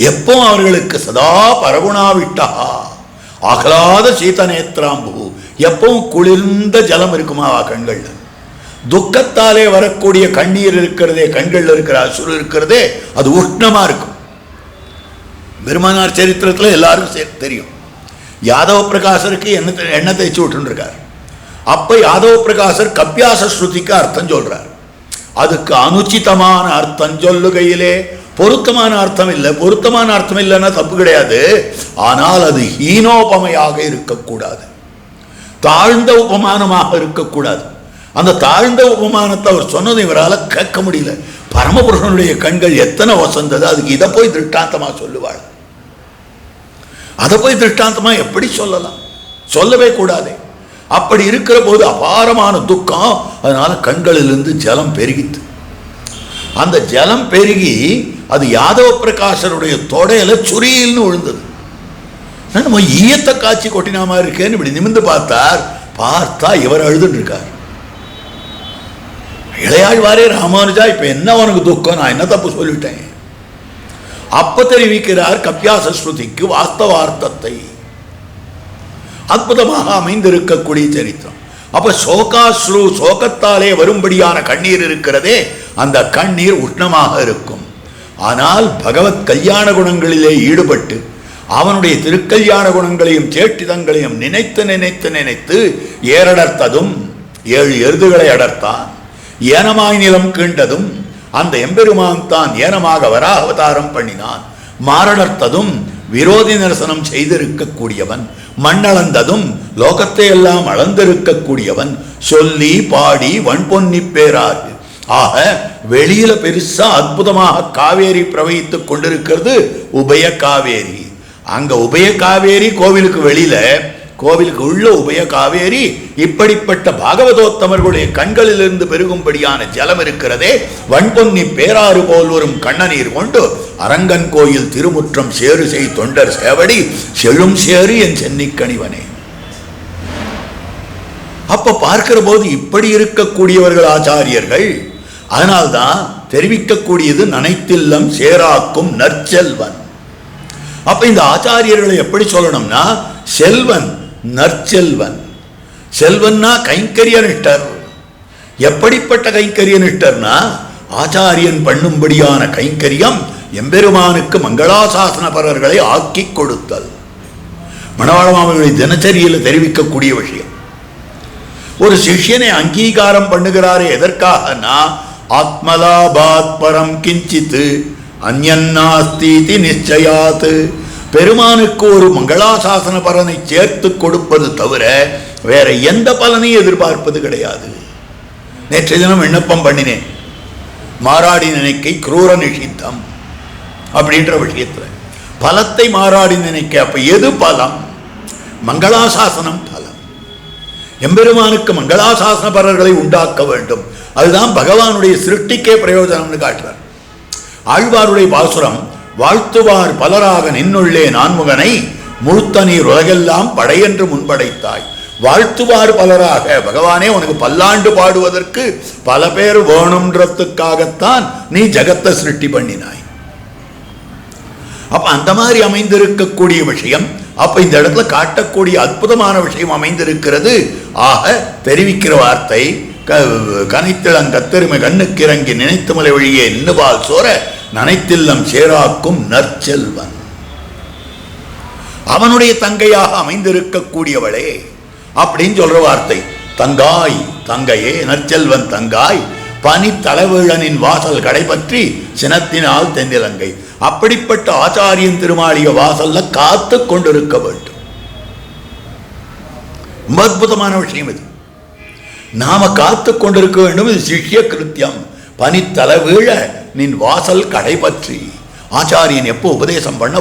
எப்போ அவர்களுக்கு சதா பரகுணாவிட்டா ஆகலாத சீதநேத்ராம்பு, எப்பவும் குளிர்ந்த ஜலம் இருக்குமா கண்கள்ல. துக்கத்தாலே வரக்கூடிய கண்ணீர் இருக்கிறதே, கண்கள்ல இருக்கிற அசுறு இருக்கிறதே, அது உஷ்ணமா இருக்கும். பெருமானார் சரித்திரத்தில் எல்லாருக்கும் தெரியும், யாதவ பிரகாசருக்கு எண்ணெய் தேய்ச்சி விட்டு இருக்கார். அப்ப யாதவ பிரகாசர் கப்பியாச ஸ்ருதிக்கு அர்த்தம் சொல்றார். அதுக்கு அனுச்சிதமான அர்த்தம் சொல்லுகையிலே பொருத்தமான அர்த்தம் இல்லை. பொருத்தமான அர்த்தம் இல்லைன்னா தப்பு கிடையாது. ஆனால் அது ஹீனோபமையாக இருக்கக்கூடாது, தாழ்ந்த உபமானமாக இருக்கக்கூடாது. அந்த தாழ்ந்த உபமானத்தை அவர் சொன்னது இவரால் கேட்க முடியல. பரமபுருஷனுடைய கண்கள் எத்தனை வசந்தது, அதுக்கு இதை போய் திருஷ்டாந்தமா சொல்லுவாள். அதை போய் திருஷ்டாந்தமா எப்படி சொல்லலாம்? சொல்லவே கூடாது. அப்படி இருக்கிற போது அபாரமான துக்கம். அதனால கண்களிலிருந்து ஜலம் பெருகித்து. அந்த ஜலம் பெருகி அது யாதவ பிரகாசருடைய தொடையில சுரியில்னு விழுந்தது. நம்ம ஈயத்தை காய்ச்சி கொட்டினாமா இருக்கேன்னு இப்படி நிமிந்து பார்த்தா இவர் அழுதுன்னு இருக்கார். இளையாழ்வாரே ராமானுஜா, இப்ப என்ன உனக்கு துக்கம், நான் என்ன தப்பு சொல்லிட்டேன்? அப்ப தெரிவிக்கிறார் கப்பியாச ஸ்ருதிக்கு வாஸ்தவார்த்தத்தை. அற்புதமாக அமைந்திருக்கக்கூடிய சரித்திரம். அப்ப சோகாஸ்ரு, சோகத்தாலே வரும்படியான கண்ணீர் இருக்கிறதே, அந்த கண்ணீர் உஷ்ணமாக இருக்கும். ஆனால் பகவத் கல்யாண குணங்களிலே ஈடுபட்டு அவனுடைய திருக்கல்யாண குணங்களையும் சேட்டிதங்களையும் நினைத்து நினைத்து நினைத்து ஏறடர்த்ததும் 7 எருதுகளை அடர்த்தான். ஏனமாய் நிலம் கீண்டதும் அந்த எம்பெருமான் தான் ஏனமாக வராக அவதாரம் பண்ணினான். மாரடர்த்ததும் விரோதி நிரசனம் செய்திருக்கக்கூடியவன். மண்ணளந்ததும் லோகத்தை எல்லாம் அளந்திருக்கக்கூடியவன். சொல்லி பாடி வன்பொன்னி பேராறு. ஆக வெளியில பெருசா அற்புதமாக காவேரி பிரவகித்துக் கொண்டிருக்கிறது உபய காவேரி. அங்க உபய காவேரி கோவிலுக்கு வெளியில, கோவிலுக்கு உள்ள உபய காவேரி. இப்படிப்பட்ட பாகவதோத்தமர்களுடைய கண்களிலிருந்து பெருகும்படியான ஜலம் இருக்கிறதே, வன்பொன்னி பேராறு போல் வரும் கண்ணநீர் கொண்டு அரங்கன் கோயில் திருமுற்றம் சேரு செய் தொண்டர் சேவடி செழும் சேரு என் சென்னிக்கணிவனே. அப்ப பார்க்கிற போது இப்படி இருக்கக்கூடியவர்கள் ஆச்சாரியர்கள். அதனால்தான் தெரிவிக்கக்கூடியது நனைத்தில்லம் சேராக்கும் நற்செல்வன். அப்ப இந்த ஆச்சாரியர்களை எப்படி சொல்லணும்னா செல்வன், நற்செல்வன். செல்வன்னா கைங்கரிய நிஷ்டர். எப்படிப்பட்ட கைங்கரிய நிஷ்டர்னா ஆச்சாரியன் பண்ணும்படியான கைங்கரியம் எம்பெருமானுக்கு மங்களாசாசனபரர்களை ஆக்கி கொடுத்தல். மணவாள மாமனுடைய தினச்சரியில் தெரிவிக்கக்கூடிய விஷயம். ஒரு சிஷ்யனை அங்கீகாரம் பண்ணுகிறாரே எதற்காகனா ஆத்மலாபாத் பரம் கிஞ்சித் அந்யன்னாஸ்தி நிச்சயாத். பெருமானுக்கு ஒரு மங்களாசாசன பலனை சேர்த்து கொடுப்பது தவிர வேற எந்த பலனையும் எதிர்பார்ப்பது கிடையாது. நேற்றைய தினம் விண்ணப்பம் பண்ணினேன், மாறாடி நினைக்கை குரூர நிஷித்தம் அப்படின்ற விஷயத்தில் பலத்தை மாறாடி நினைக்க. அப்ப எது பலம்? மங்களாசாசனம் பலம். எம்பெருமானுக்கு மங்களாசாசன பலர்களை உண்டாக்க வேண்டும். அதுதான் பகவானுடைய சிருஷ்டிக்கே பிரயோஜனம்னு காட்டுறார். ஆழ்வாருடைய பாசுரம், வாழ்த்துவார் பலராக நின்னுள்ளே நான்முகனை முழுத்த நீர் உலகெல்லாம் படையென்று முன்படைத்தாய். வாழ்த்துவார் பலராக, பகவானே உனக்கு பல்லாண்டு பாடுவதற்கு பல பேர் வேணும்ன்றதுக்காகத்தான் நீ ஜகத்தை சிருஷ்டி பண்ணினாய். அப்ப அந்த மாதிரி அமைந்திருக்கக்கூடிய விஷயம். அப்ப இந்த இடத்துல காட்டக்கூடிய அற்புதமான விஷயம் அமைந்திருக்கிறது. ஆக தெரிவிக்கிற வார்த்தை கனைத்திளங்கத்தெருமை கண்ணுக்கிறங்கி நினைத்து மலை வழியே இன்னுபால் சோர நனைத்தில்லம் சேராக்கும் நற்செல்வன். அவனுடைய தங்கையாக அமைந்திருக்கக்கூடியவளே அப்படின்னு சொல்ற வார்த்தை. தங்காய், தங்கையே, நற்செல்வன் தங்காய், பனி தலைவீழனின் வாசல் கடைபற்றி சினத்தினால் தென்னிலங்கை. அப்படிப்பட்ட ஆச்சாரியன் திருமாளிகை வாசல்ல காத்து கொண்டிருக்க வேண்டும். ரொம்ப அற்புதமான விஷயம் இது. நாம காத்து கொண்டிருக்க வேண்டும். இது சிஷ்ய கிருத்தியம். பனி தலைவீழ நின் வாசல் கடைபற்றி. ஆச்சாரியன் எப்போ உபதேசம் பண்ண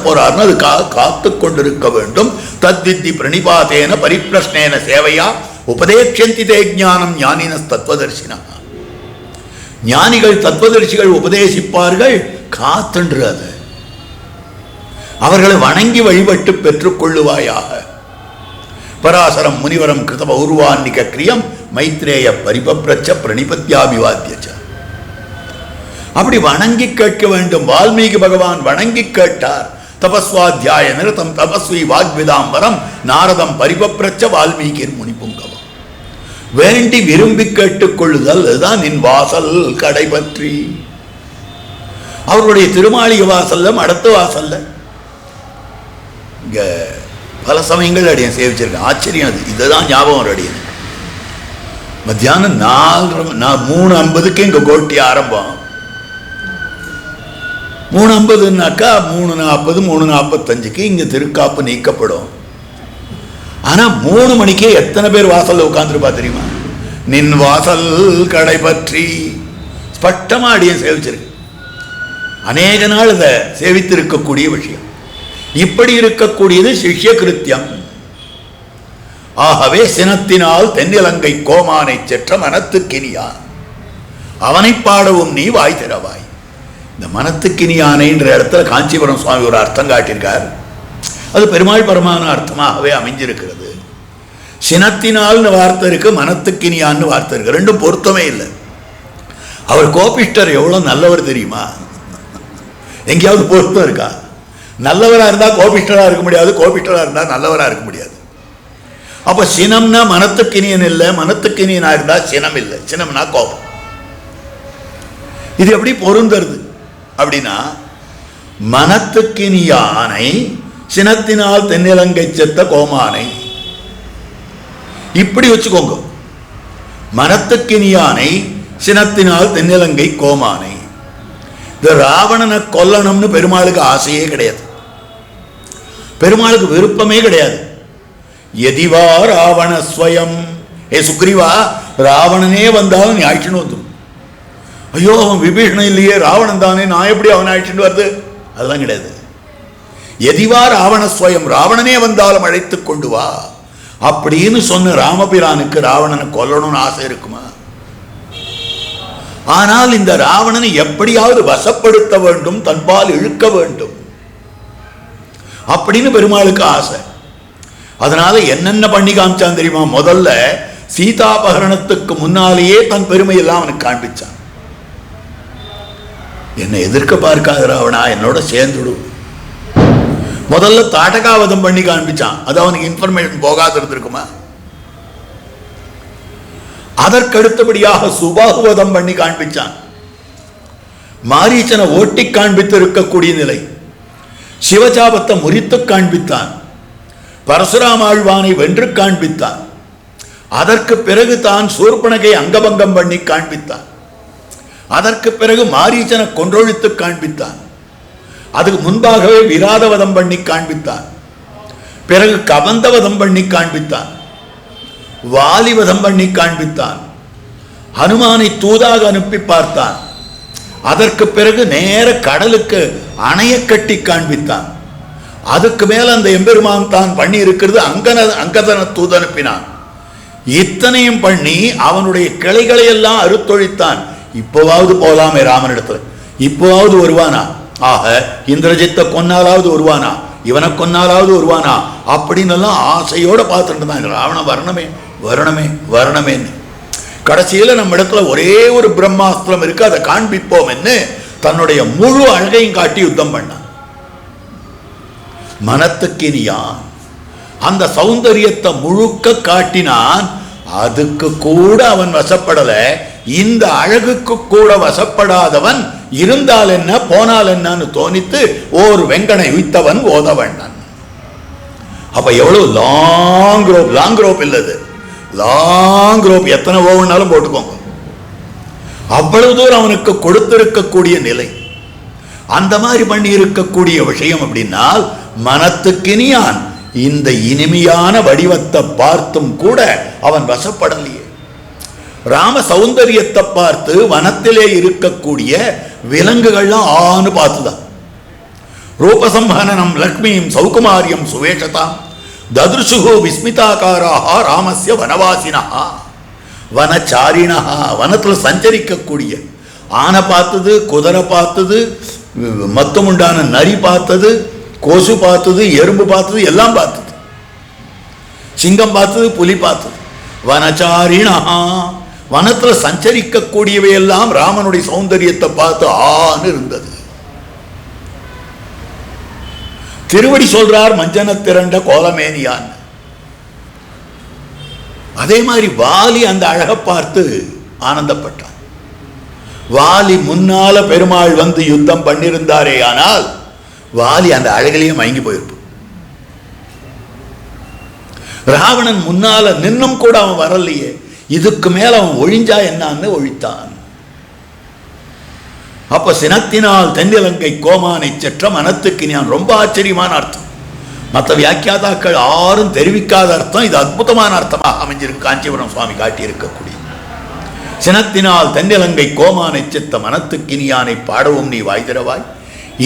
போறார்னு அது காத்து கொண்டிருக்க வேண்டும். தத்வித்தி பிரணிபாதேன பரிப்பிரஷ்னேன சேவையா உபதேட்சந்தி தே ஞானம் ஞானின தத்துவதர்சினா. ஞானிகள் தத்துவதர்சிகள் உபதேசிப்பார்கள், காத்துன்றது. அவர்களை வணங்கி வழிபட்டு பெற்றுக் கொள்ளுவாயாக. பராசரம் முனிவரம் கிருதப உருவான்னிக கிரியம் மைத்ரேய பரிபப்ரச்ச பிரணிபத்யாபிவாத்தியச்ச. அப்படி வணங்கி கேட்க வேண்டும். வால்மீகி பகவான் வணங்கி கேட்டார். தபஸ்வாத்தியாய நிரதம் தபஸ்வி வாக்விதாம்பரம் நாரதம் பரிபப்ரச்ச வால்மீகிர் முனிபுங்கவம். வேண்டி விரும்பி கேட்டுக் கொள்ளுதல், அதுதான் நின் வாசல் கடைபற்றி. அவருடைய திருமாளிகை வாசல்ல, மடத்து வாசல்ல இங்க பல சமயங்கள் அடியன் சேவிச்சிருக்கேன். ஆச்சரியம் அது. இதுதான் ஞாபகம் அடியன். மத்தியானம் 3:50 இங்க கோட்டி ஆரம்பம். 3:50னாக்கா 3:40 3:45 இங்க திருக்காப்பு நீக்கப்படும். ஆனா 3 மணிக்கே எத்தனை பேர் வாசல்ல உட்கார்ந்துருப்பா தெரியுமா? நின் வாசல் கடை பற்றி ஸ்பஷ்டமா அடியன் சேவிச்சிருக்கு. அநேக நாள் இதை சேவித்திருக்கக்கூடிய விஷயம். இப்படி இருக்கக்கூடியது சிஷ்ய கிருத்தியம். ஆகவே சினத்தினால் தென்னிலங்கை கோமானை செற்ற மனத்துக்கினியா அவனை பாடவும் நீ வாய் திறவாய். இந்த மனத்துக்கினியானைன்ற இடத்துல காஞ்சிபுரம் சுவாமி ஒரு அர்த்தம் காட்டியிருக்கார். அது பெருமாள் பரமான அர்த்தமாகவே அமைஞ்சிருக்கிறது. சினத்தினால் வார்த்தை இருக்கு, மனத்துக்கினியான்னு வார்த்தை இருக்கு. ரெண்டும் பொருத்தமே இல்லை. அவர் கோபிஷ்டர் எவ்வளவு நல்லவர் தெரியுமா? எங்கேயாவது பொருத்தம் இருக்கா? நல்லவரா இருந்தா கோபிஷ்டரா இருக்க முடியாது, கோபிஷ்டரா இருந்தா நல்லவரா இருக்க முடியாது. அப்ப சினம்னா மனத்துக்கினியன் இல்லை, மனத்துக்கினியனா இருந்தா சினம் இல்லை. சினம்னா கோபம். இது எப்படி பொருந்தருது அப்படின்னா, மனத்துக்கினியானை சினத்தினால் தென்னிலங்கை செத்த கோமானை. இப்படி வச்சுக்கோங்க. மனத்துக்கினியானை சினத்தினால் தென்னிலங்கை கோமானை. இந்த ராவணனை கொல்லணும்னு பெருமாளுக்கு ஆசையே கிடையாது. பெருமாளுக்கு விருப்பமே கிடையாது. எதிவா ராவண ஸ்வயம், ஏ சுக்ரீவா, ராவணனே வந்தாலும் நீ ஆயிடுச்சுன்னு வந்துடும். ஐயோ அவன் விபீஷணன் இல்லையே, ராவணன் தானே, நான் எப்படி அவனை ஆயிடுச்சுட்டு வருது? அதெல்லாம் கிடையாது. எதிவா ராவண ஸ்வயம், ராவணனே வந்தாலும் அழைத்து கொண்டு வா அப்படின்னு சொன்ன ராமபிரானுக்கு ராவணனை கொல்லணும்னு ஆசை இருக்குமா? ஆனால் இந்த ராவணனை எப்படியாவது வசப்படுத்த வேண்டும், தன்பால் இழுக்க வேண்டும் அப்படின்னு பெருமாளுக்கு ஆசை. அதனால என்னென்ன பண்ணி காமிச்சான் தெரியுமா? முதல்ல சீதாபகரணத்துக்கு முன்னாலேயே தன் பெருமையெல்லாம் அவனுக்கு காண்பிச்சான். என்னை எதிர்க்க பார்க்காத ராவணா, என்னோட சேர்ந்துடு. முதல்ல தாட்டகாவதம் பண்ணி காண்பிச்சான். அது அவனுக்கு இன்ஃபர்மேஷன் போகாது இருந்திருக்குமா? அதற்கடுத்தபடியாக சுபாகுவதம் பண்ணி காண்பிச்சான். மாரீச்சனை ஓட்டி காண்பித்து இருக்கக்கூடிய நிலை. சிவசாபத்தை முறித்து காண்பித்தான். பரசுராம ஆழ்வானை வென்று காண்பித்தான். அதற்கு பிறகு தான் சூர்பனகை அங்கபங்கம் பண்ணி காண்பித்தான். அதற்கு பிறகு மாரீச்சனை கொன்றொழித்து காண்பித்தான். அதுக்கு முன்பாகவே விராதவதம் பண்ணி காண்பித்தான். பிறகு கபந்தவதம் பண்ணி காண்பித்தான். வாலிவதம் பண்ணி காண்பித்தான். ஹனுமானை தூதாக அனுப்பி பார்த்தான். அதற்கு பிறகு நேர கடலுக்கு அணைய கட்டி காண்பித்தான். அதுக்கு மேல அந்த எம்பெருமான் தான் பண்ணி இருக்கிறது அங்கதன தூது அனுப்பினான். இத்தனையும் பண்ணி அவனுடைய கிளைகளை எல்லாம் அறுத்தொழித்தான். இப்போவாவது போலாமே ராமனிடத்துல, இப்போவாவது வருவானா? ஆக இந்திரஜித்தை கொன்னாலாவது வருவானா, இவனை கொன்னாலாவது வருவானா அப்படின்னு எல்லாம் ஆசையோட பார்த்துட்டு இருந்தான். ராவணன் வரணுமே வரணுமே வரணுமேன்னு. கடைசியில் நம்ம இடத்துல ஒரே ஒரு பிரம்மாஸ்திரம் இருக்கு, அதை காண்பிப்போம் என்று தன்னுடைய முழு அழகையும் காட்டி யுத்தம் பண்ணான். மனத்துக்கினியான் அந்த சௌந்தரியத்தை முழுக்க காட்டினான். அதுக்கு கூட அவன் வசப்படல. இந்த அழகுக்கு கூட வசப்படாதவன் இருந்தால் என்ன போனால் என்னன்னு தோணித்து ஓர் வெங்கனை உய்த்தவன் ஓதவண்ணன். அப்ப எவ்வளவு லாங் ரோப் இல்லது, லாங் ரோப் எத்தனை ஓவனாலும் போட்டுக்கோங்க. அவ்வளவு தூரம் அவனுக்கு கொடுத்திருக்கக்கூடிய நிலை, அந்த மாதிரி பண்ணி இருக்கக்கூடிய விஷயம் அப்படின்னால் மனத்துக்கினியான் இந்த இனிமையான வடிவத்தை பார்த்தும் கூட அவன் வசப்படலையே. ராம சௌந்தரியத்தை பார்த்து வனத்திலே இருக்கக்கூடிய விலங்குகள்லாம் ஆன்னு பார்த்துதான். ரூபசம்ஹனனம் லக்ஷ்மியும் சௌகுமாரியம் சுவேஷதாம் ததுர்சுகு விஸ்மிதாகாராக ராமஸ்ய வனவாசினா வனச்சாரிணா. வனத்தில் சஞ்சரிக்கக்கூடிய ஆனை பார்த்தது, குதிரை பார்த்தது, மத்தமுண்டான நரி பார்த்தது, கொசு பார்த்தது, எறும்பு பார்த்தது, எல்லாம் பார்த்தது. சிங்கம் பார்த்தது, புலி பார்த்தது. வனச்சாரிணா வனத்தில் சஞ்சரிக்கக்கூடியவையெல்லாம் ராமனுடைய சௌந்தரியத்தை பார்த்து ஆன்னு இருந்தது. திருவடி சொல்றார் மஞ்சன திரண்ட கோலமேனியான். அதே மாதிரி வாலி அந்த அழகை பார்த்து ஆனந்தப்பட்டான். வாலி முன்னால பெருமாள் வந்து யுத்தம் பண்ணிருந்தாரே, ஆனால் வாலி அந்த அழகிலேயே மயங்கி போயிருப்பான். ராவணன் முன்னால நின்னும் கூட அவன் வரலையே, இதுக்கு மேல அவன் ஒழிஞ்சா என்னான்னு ஒழித்தான். அப்ப சினத்தினால் தென்னிலங்கை கோமானை செற்ற மனத்துக்கினியான். ரொம்ப ஆச்சரியமான அர்த்தம். மற்ற வியாக்கியாதாக்கள் யாரும் தெரிவிக்காத அர்த்தம். இது அற்புதமான அர்த்தமாக அமைஞ்சிருக்கு. காஞ்சிபுரம் சுவாமி காட்டியிருக்கக்கூடிய சினத்தினால் தென்னிலங்கை கோமானை செத்த மனத்துக்கினியானை பாடவும் நீ வாய்திரவாய்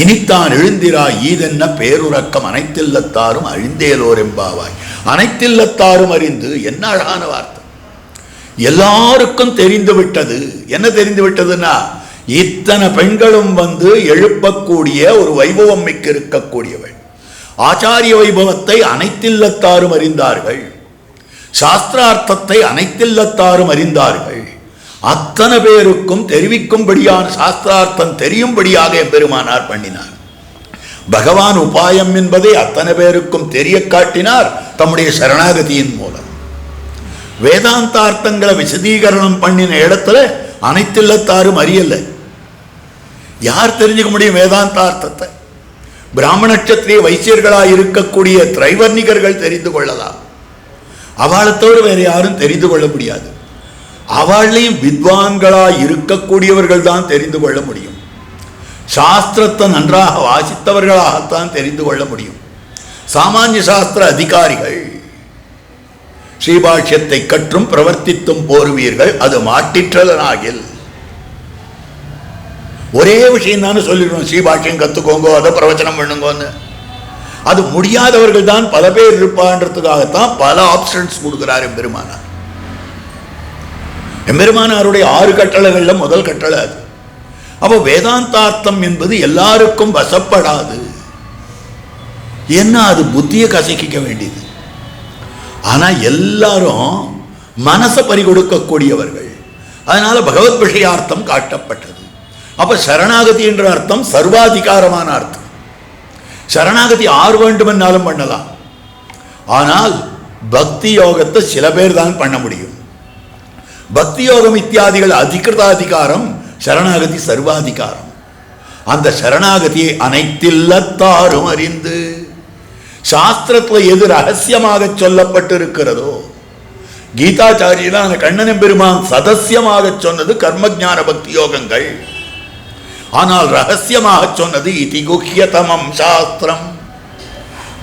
இனித்தான் எழுந்திராய் ஈதென்ன பேருறக்கம் அனைத்தில்லத்தாரும் அழிந்தேலோர் எம்பாவாய். அனைத்தில்லத்தாரும் அறிந்து என்ன அழகான வார்த்தை. எல்லாருக்கும் தெரிந்து விட்டது. என்ன தெரிந்து விட்டதுன்னா, இத்தனை பெண்களும் வந்து எழுப்பக்கூடிய ஒரு வைபவம் மிக்க இருக்கக்கூடியவள். ஆச்சாரிய வைபவத்தை அனைத்தில்லத்தாரும் அறிந்தார்கள். சாஸ்திரார்த்தத்தை அனைத்தில்லத்தாரும் அறிந்தார்கள். அத்தனை பேருக்கும் தெரிவிக்கும்படியான சாஸ்திரார்த்தம் தெரியும்படியாக எம்பெருமானார் பண்ணினார். பகவான் உபாயம் என்பதை அத்தனை பேருக்கும் தெரிய காட்டினார் தம்முடைய சரணாகதியின் மூலம். வேதாந்தார்த்தங்களை விசதீகரணம் பண்ணின இடத்துல அனைத்தில்லத்தாரும் அறியல. யார் தெரிஞ்சுக்க முடியும் வேதாந்தார்த்தத்தை? பிராமண நட்சத்திரிய வைசியர்களாக இருக்கக்கூடிய திரைவர்ணிகர்கள் தெரிந்து கொள்ளலாம். அவளத்தோடு வேற யாரும் தெரிந்து கொள்ள முடியாது. அவளையும் வித்வான்களாய் இருக்கக்கூடியவர்கள் தான் தெரிந்து கொள்ள முடியும். சாஸ்திரத்தை நன்றாக வாசித்தவர்களாகத்தான் தெரிந்து கொள்ள முடியும். சாமானிய சாஸ்திர அதிகாரிகள் ஸ்ரீபாஷ்யத்தை கற்றும் பிரவர்த்தித்தும் போருவீர்கள், அது மாட்டிற்றலனாகில். ஒரே விஷயம் தானே சொல்லிடணும், ஸ்ரீபாஷ்யம் கத்துக்கோங்க, அதை பிரவச்சனம் பண்ணுங்கன்னு. அது முடியாதவர்கள் தான் பல பேர் இருப்பான்றதுக்காகத்தான் பல ஆப்ஷன்ஸ் கொடுக்கிறார் எம்பெருமானார். எம்பெருமானாருடைய 6 கட்டளைகள்ல முதல் கட்டளை அது. அப்போ வேதாந்தார்த்தம் என்பது எல்லாருக்கும் வசப்படாது. என்ன, அது புத்தியை கசக்கிக்க வேண்டியது. ஆனால் எல்லாரும் மனசை பறிகொடுக்கக்கூடியவர்கள். அதனால பகவத் விஷயார்த்தம் காட்டப்பட்டது. அப்ப சரணாகதி என்ற அர்த்தம் சர்வாதிகாரமான அர்த்தம். சரணாகதி ஆறு வேண்டுமென்னாலும் பண்ணலாம். ஆனால் பக்தி யோகத்தை சில பேர் தான் பண்ண முடியும். பக்தி யோகம் இத்தியாதிகள் அதிகிருதாதிகாரம், சரணாகதி சர்வாதிகாரம். அந்த சரணாகதியை அனைத்தில்லத்தாரும் அறிந்து, சாஸ்திரத்தில் எது ரகசியமாக சொல்லப்பட்டிருக்கிறதோ, கீதாச்சாரியனான கண்ணன் பெருமான் சதசியமாக சொன்னது கர்மஜான பக்தி யோகங்கள். ஆனால் ரகசியமாக சொன்னது இதி குஹ்யதமம் சாஸ்திரம்.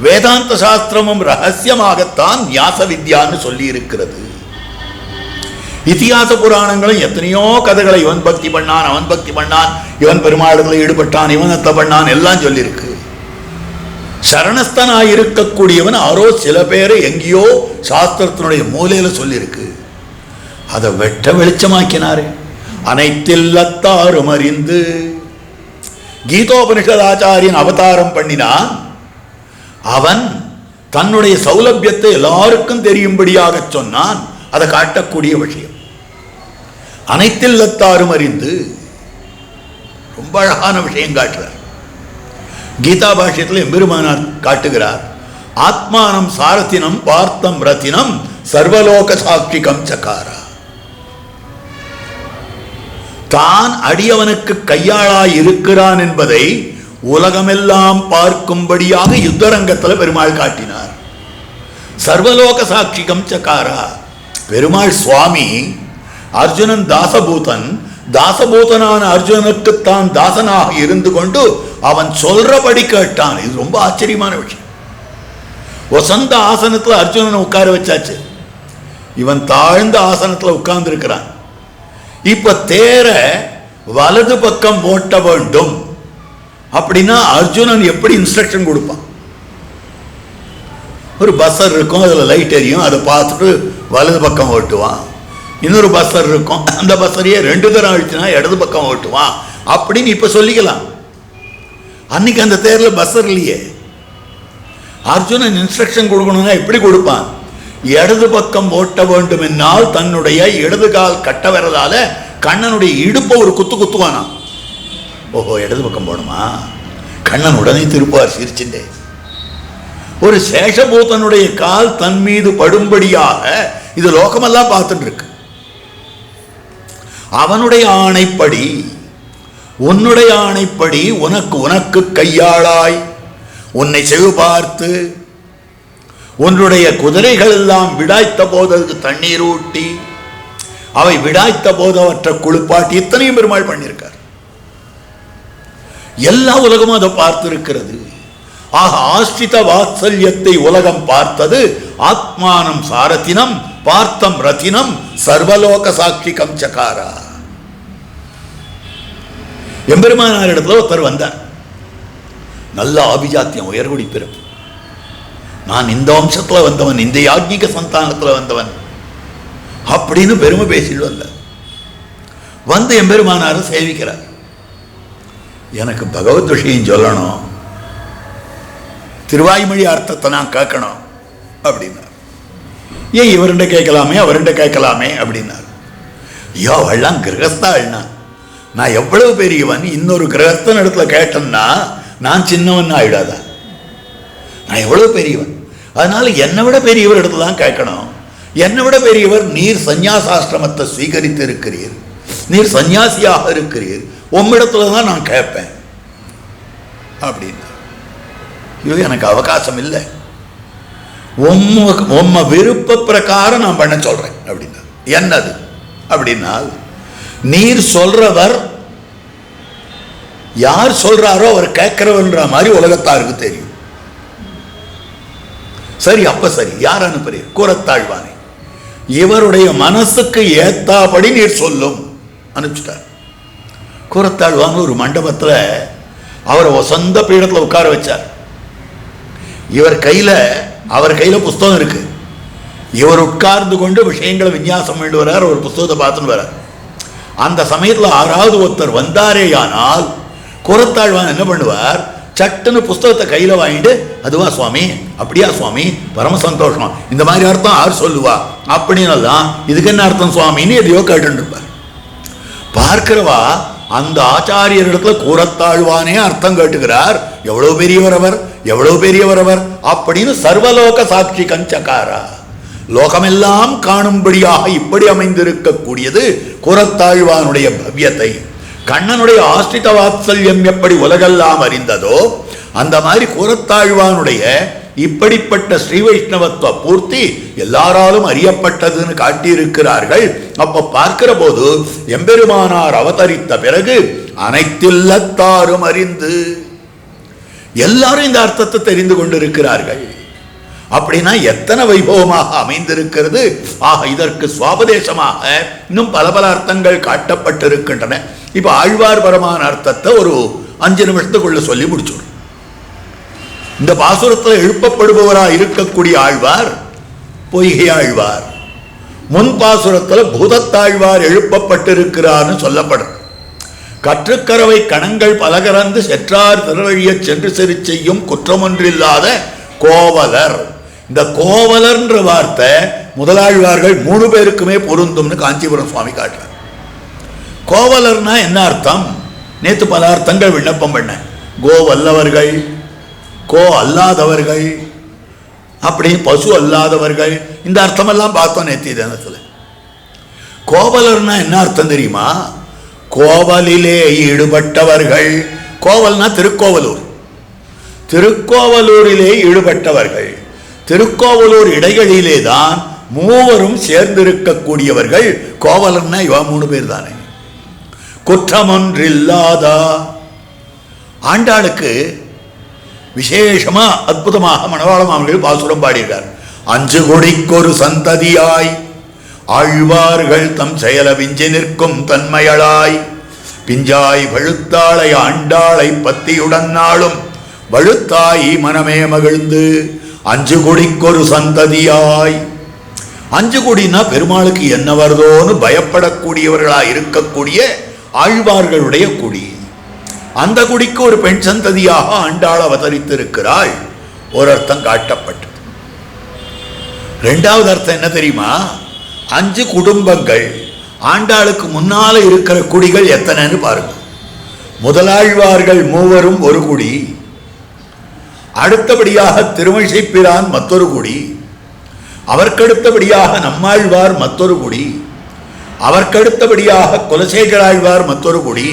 வேதாந்த சாஸ்திரமும் ரகசியமாகத்தான் ஞாச வித்யான்னு சொல்லி இருக்கிறது. இதிகாச புராணங்களும் எத்தனையோ கதைகளை இவன் பக்தி பண்ணான், அவன் பக்தி பண்ணான், இவன் பெருமாளத்தில் ஈடுபட்டான், இவன் அத்தை பண்ணான் எல்லாம் சொல்லியிருக்கு. சரணஸ்தனாய் இருக்கக்கூடியவன் ஆரோ சில பேரை எங்கேயோ சாஸ்திரத்தினுடைய மூலையில சொல்லியிருக்கு. அதை வெட்ட வெளிச்சமாக்கினாரு. அனைத்தில்லத்தாரும் அறிந்து கீதோபனிஷத் ஆச்சாரியன் அவதாரம் பண்ணினான். அவன் தன்னுடைய சௌலபியத்தை எல்லாருக்கும் தெரியும்படியாக சொன்னான். அதை காட்டக்கூடிய விஷயம் அனைத்தில்லத்தாரும் அறிந்து ரொம்ப அழகான விஷயம் காட்டுறார். கீதா பாஷ்யத்தில் எம்பெருமானார் காட்டுகிறார். ஆத்மானம் சாரதினம் பார்த்தம் ரத்தினம் சர்வலோக சாட்சிகம் சகாரா. தான் அடியவனுக்கு கையாளாய் இருக்கிறான் என்பதை உலகமெல்லாம் பார்க்கும்படியாக யுத்தரங்கத்தில் பெருமாள் காட்டினார். சர்வலோக சாட்சிகம் சகாரா. பெருமாள் சுவாமி அர்ஜுனன் தாசபூதன், தாசபூதனான அர்ஜுனனுக்கு தான் தாசனாக இருந்து கொண்டு அவன் சொல்றபடி கேட்டான். இது ரொம்ப ஆச்சரியமான விஷயம். வசந்த ஆசனத்தில் அர்ஜுனனை உட்கார வச்சாச்சு. இவன் தாழ்ந்த ஆசனத்தில் உட்கார்ந்து இருக்கிறான். இப்ப தேர வலது பக்கம் ஓட்ட வேண்டும் அப்படின்னா அர்ஜுனன் எப்படி இன்ஸ்ட்ரக்ஷன் கொடுப்பான்? ஒரு பஸ்ஸர் இருக்கும், அதில் லைட் எரியும், அதை பார்த்துட்டு வலது பக்கம் ஓட்டுவான். இன்னொரு பஸ்ஸர் இருக்கும், அந்த பஸ்ஸரையே 2 தரம் அழிச்சுனா இடது பக்கம் ஓட்டுவான் அப்படின்னு இப்ப சொல்லிக்கலாம். அன்னைக்கு அந்த தேரில் பஸ்ஸர் இல்லையே. அர்ஜுனன் இன்ஸ்ட்ரக்ஷன் கொடுக்கணும்னா எப்படி கொடுப்பான்? இடது பக்கம் ஓட்ட வேண்டும் என்னால் தன்னுடைய இடது கால் கட்ட வரதால கண்ணனுடைய இடுப்பை ஒரு குத்து குத்துவானா. ஓஹோ, இடது பக்கம் போகணுமா? கண்ணன் உடனே திருப்பார் சிரிச்சுட்டே. ஒரு சேஷபூதனுடைய கால் தன் மீது படும்படியாக இது லோகமெல்லாம் பார்த்துட்டு இருக்கு. அவனுடைய ஆணைப்படி, உன்னுடைய ஆணைப்படி உனக்கு உனக்கு கையாளாய் உன்னை செவி பார்த்து உன்னுடைய குதிரைகள் எல்லாம் விடாய்த்த போது அதுக்கு தண்ணீர் ஊட்டி, அவை விடாய்த்த போது அவற்றை குளிப்பாட்டி, இத்தனையும் பெருமாள் பண்ணியிருக்கார். எல்லா உலகமும் அதை பார்த்திருக்கிறது. ஆக ஆஸ்ரித வாத்சல்யத்தை உலகம் பார்த்தது. ஆத்மானம் சாரதினம் பார்த்தம் ரத்தினம் சர்வலோக சாட்சிகம் சகாரா. எம்பெருமானார் இடத்துல ஒருத்தர் வந்தார். நல்ல ஆபிஜாத்தியம், உயர்குடி பிறப்பு. நான் இந்த வம்சத்தில் வந்தவன், இந்த யாக்ஞிக சந்தானத்தில் வந்தவன் அப்படின்னு பெருமை பேசிட்டு வந்தார். வந்து எம்பெருமானாரை சேவிக்கிறார். எனக்கு பகவத் விஷயம் சொல்லணும், திருவாய்மொழி அர்த்தத்தை நான் கேட்கணும் அப்படின்னார். ஏன் இவருண்ட கேட்கலாமே அவருண்ட கேட்கலாமே அப்படின்னார். ஐயோ, அவள்லாம் கிரகஸ்தாள்னா, நான் எவ்வளவு பெரியவன், இன்னொரு கிரகஸ்தன் இடத்துல கேட்டேன்னா நான் சின்னவன் ஆயிடாதா? நான் எவ்வளவு பெரியவன், அதனால என்னை விட பெரியவர் இடத்துல தான் கேட்கணும். என்னை விட பெரியவர், நீர் சந்நியாசாசிரமத்தை ஸ்வீகரித்து இருக்கிறீர், நீர் சந்நியாசியாக இருக்கிறீர், உம்மிடத்துல தான் நான் கேட்பேன் அப்படின்னு. ஐயோ, எனக்கு அவகாசம் இல்லை, உம்ம விருப்ப பிரகாரம் நான் பண்ண சொல்றேன் அப்படின்னா. என்னது அப்படின்னா, நீர் சொல்றவர் யார் சொல்றாரோ அவர் கேட்கிறவன்ற மாதிரி உலகத்தாருக்கு தெரியும். சரி, அப்ப சரி, யார் அனுப்புறீர்? கூறத்தாழ்வானே, இவருடைய மனசுக்கு ஏத்தாபடி நீர் சொல்லும் அனுப்பிச்சிட்டார். கூறத்தாழ்வான் ஒரு மண்டபத்தில் அவரை வசந்த பீடத்தில் உட்கார வச்சார். அவர் கையில புஸ்தகம் இருக்கு. இவர் உட்கார்ந்து கொண்டு விஷயங்களை விஞ்ஞாசம் பண்ணி வர்றார், ஒரு புஸ்தகத்தை பார்த்துன்னு வர்றார். அந்த சமயத்தில் 6வது ஒருத்தர் வந்தாரேயானால் கூறத்தாழ்வான் என்ன பண்ணுவார்? சட்டுன்னு புஸ்தகத்தை கையில் வாங்கிட்டு அதுவா சுவாமி, அப்படியா சுவாமி, பரம சந்தோஷம், இந்த மாதிரி அர்த்தம் யார் சொல்லுவா அப்படின்னு தான் இதுக்கு என்ன அர்த்தம் சுவாமின்னு எதையோ கேட்டுருப்பார். பார்க்கிறவா அந்த ஆச்சாரியரிடத்துல கூறத்தாழ்வானே அர்த்தம் கேட்டுக்கிறார். எவ்வளவு பெரியவர் அவர், எவ்வளவு பெரியவர் அவர் அப்படின்னு சர்வலோக சாட்சி கஞ்சகாரா, லோகமெல்லாம் காணும்படியாக இப்படி அமைந்திருக்கக்கூடியது கூறத்தாழ்வானுடைய பவ்யத்தை. கண்ணனுடைய ஆஸ்ரித வாத்சல்யம் எப்படி உலகெல்லாம் அறிந்ததோ அந்த மாதிரி கூறத்தாழ்வானுடைய இப்படிப்பட்ட ஸ்ரீ வைஷ்ணவத்துவ பூர்த்தி எல்லாராலும் அறியப்பட்டதுன்னு காட்டியிருக்கிறார்கள். அப்ப பார்க்கிற போது எம்பெருமானார் அவதரித்த பிறகு அனைத்தில்லத்தாரும் அறிந்து எல்லாரும் இந்த அர்த்தத்தை தெரிந்து கொண்டிருக்கிறார்கள். அப்படின்னா எத்தனை வைபவமாக அமைந்திருக்கிறது. ஆக இதற்கு சுவாபதேசமாக இன்னும் பல பல அர்த்தங்கள் காட்டப்பட்டிருக்கின்றன. இப்ப ஆழ்வார் பரமான அர்த்தத்தை ஒரு 5 நிமிஷத்துக்குள்ள சொல்லி முடிச்சுடும். இந்த பாசுரத்தில் எழுப்பப்படுபவராக இருக்கக்கூடிய ஆழ்வார் பொய்கை ஆழ்வார். முன் பாசுரத்தில் பூதத்தாழ்வார் எழுப்பப்பட்டிருக்கிறார்னு சொல்லப்படும். கற்றுக்கரவை கணங்கள் பலகரந்து செற்றார் திருவழிய சென்று செறி செய்யும் குற்றமொன்றில்லாத கோவலர். இந்த கோவலர்ன்ற வார்த்தை முதலாழ்வார்கள் 3 பேருக்குமே பொருந்தும்னு காஞ்சிபுரம் சுவாமி காட்டுறார். கோவலர்னா என்ன அர்த்தம்? நேற்று பல அர்த்தங்கள் விண்ணப்பம் பண்ண. கோ வல்லவர்கள், கோ அல்லாதவர்கள், அப்படி பசு அல்லாதவர்கள், இந்த அர்த்தமெல்லாம் பார்த்தோம் நேற்று தினத்தில். கோவலர்னா என்ன அர்த்தம் தெரியுமா? கோவலிலே ஈடுபட்டவர்கள். கோவல்னா திருக்கோவலூர், திருக்கோவலூரிலே ஈடுபட்டவர்கள். திருக்கோவலூர் இடைகளிலே தான் மூவரும் சேர்ந்திருக்கக்கூடியவர்கள். கோவலர்னா இவ 3 பேர் தானே. குற்றமொன்றில்லாதா. ஆண்டாளுக்கு விசேஷமா அற்புதமாக மணவாள மாமன்கள் பாசுரம் பாடியிருக்கார். 5 கொடிக்கொரு சந்ததியாய் ஆழ்வார்கள் தம் செயல விஞ்சி நிற்கும் தன்மையளாய் பிஞ்சாய் வழுத்தாளை ஆண்டாளை பத்தியுடன் நாளும் வழுத்தாய் மனமே மகிழ்ந்து 5 கொடிக்கொரு சந்ததியாய். 5 கொடினா பெருமாளுக்கு என்ன வருதோன்னு பயப்படக்கூடியவர்களாக இருக்கக்கூடிய ஆழ்வார்களுடைய குடி. அந்த குடிக்கு ஒரு பெண் சந்ததியாக ஆண்டாள் அவதரித்திருக்கிறாள். ஒரு அர்த்தம் காட்டப்பட்டது. 2வது அர்த்தம் என்ன தெரியுமா? 5 குடும்பங்கள். ஆண்டாளுக்கு முன்னால இருக்கிற குடிகள் எத்தனைன்னு பாருங்க. முதலாழ்வார்கள் மூவரும் ஒரு குடி, அடுத்தபடியாக திருமிசைப்பிரான் மற்றொரு குடி, அவர்க்கடுத்தபடியாக நம்மாழ்வார் மற்றொரு குடி, அவர்க்கடுத்தபடியாக குலசேகராழ்வார் மற்றொரு குடி,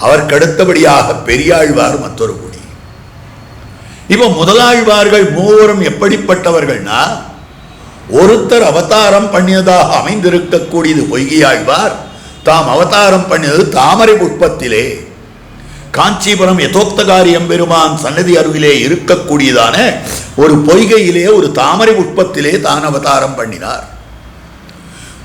அவர்க்கடுத்தபடியாக பெரியாழ்வார் மற்றொரு குடி. இப்போ முதலாழ்வார்கள் மூவரும் எப்படிப்பட்டவர்கள்னா, ஒருத்தர் அவதாரம் பண்ணியதாக அமைந்திருக்கக்கூடியது பொய்கையாழ்வார். தாம் அவதாரம் பண்ணியது தாமரை புஷ்பத்திலே, காஞ்சிபுரம் யதோக்தகாரி எம்பெருமான் சன்னதி அருகிலே இருக்கக்கூடியதான ஒரு பொய்கையிலே ஒரு தாமரை புஷ்பத்திலே தான் அவதாரம் பண்ணினார்.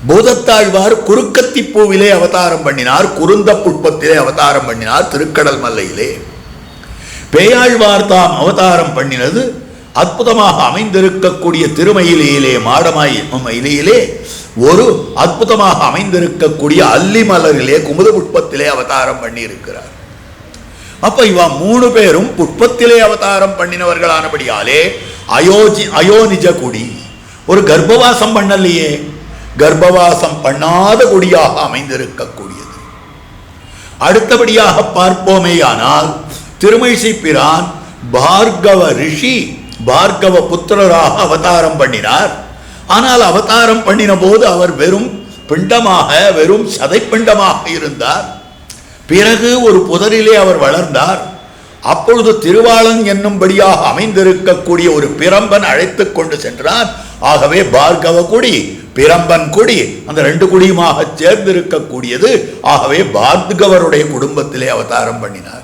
பூதத்தாழ்வார் குறுக்கத்திப்பூவிலே அவதாரம் பண்ணினார், குருந்த புஷ்பத்திலே அவதாரம் பண்ணினார் திருக்கடல் மல்லையிலே. பேயாழ்வார் தாம் அவதாரம் பண்ணினது அற்புதமாக அமைந்திருக்கக்கூடிய திருமயிலையிலே, மாடமயிலையிலே ஒரு அற்புதமாக அமைந்திருக்கக்கூடிய அல்லி மலரிலே குமுத புஷ்பத்திலே அவதாரம் பண்ணி இருக்கிறார். அப்ப இவ 3 பேரும் புஷ்பத்திலே அவதாரம் பண்ணினவர்களானபடியாலே அயோனிஜ குடி. ஒரு கர்ப்பவாசம் பண்ணலையே, கர்ப்பவாசம் பண்ணாத குடியாக அமைந்திருக்கக்கூடியது. அடுத்தபடியாக பார்ப்போமேயானால் திருமிசைப்பிரான் பார்கவ ரிஷி, பார்கவ புத்திரராக அவதாரம் பண்ணினார். ஆனால் அவதாரம் பண்ணின போது அவர் வெறும் பிண்டமாக, வெறும் சதைப்பிண்டமாக இருந்தார். பிறகு ஒரு புதரிலே அவர் வளர்ந்தார். அப்பொழுது திருவாளன் என்னும்படியாக அமைந்திருக்கக்கூடிய ஒரு பிரம்பன் அழைத்து கொண்டு சென்றான். ஆகவே பார்கவ குடி, பிரம்பன் குடி, அந்த 2 குடியுமாக சேர்ந்திருக்கக்கூடியது. ஆகவே பார்கவருடைய குடும்பத்திலே அவதாரம் பண்ணினார்.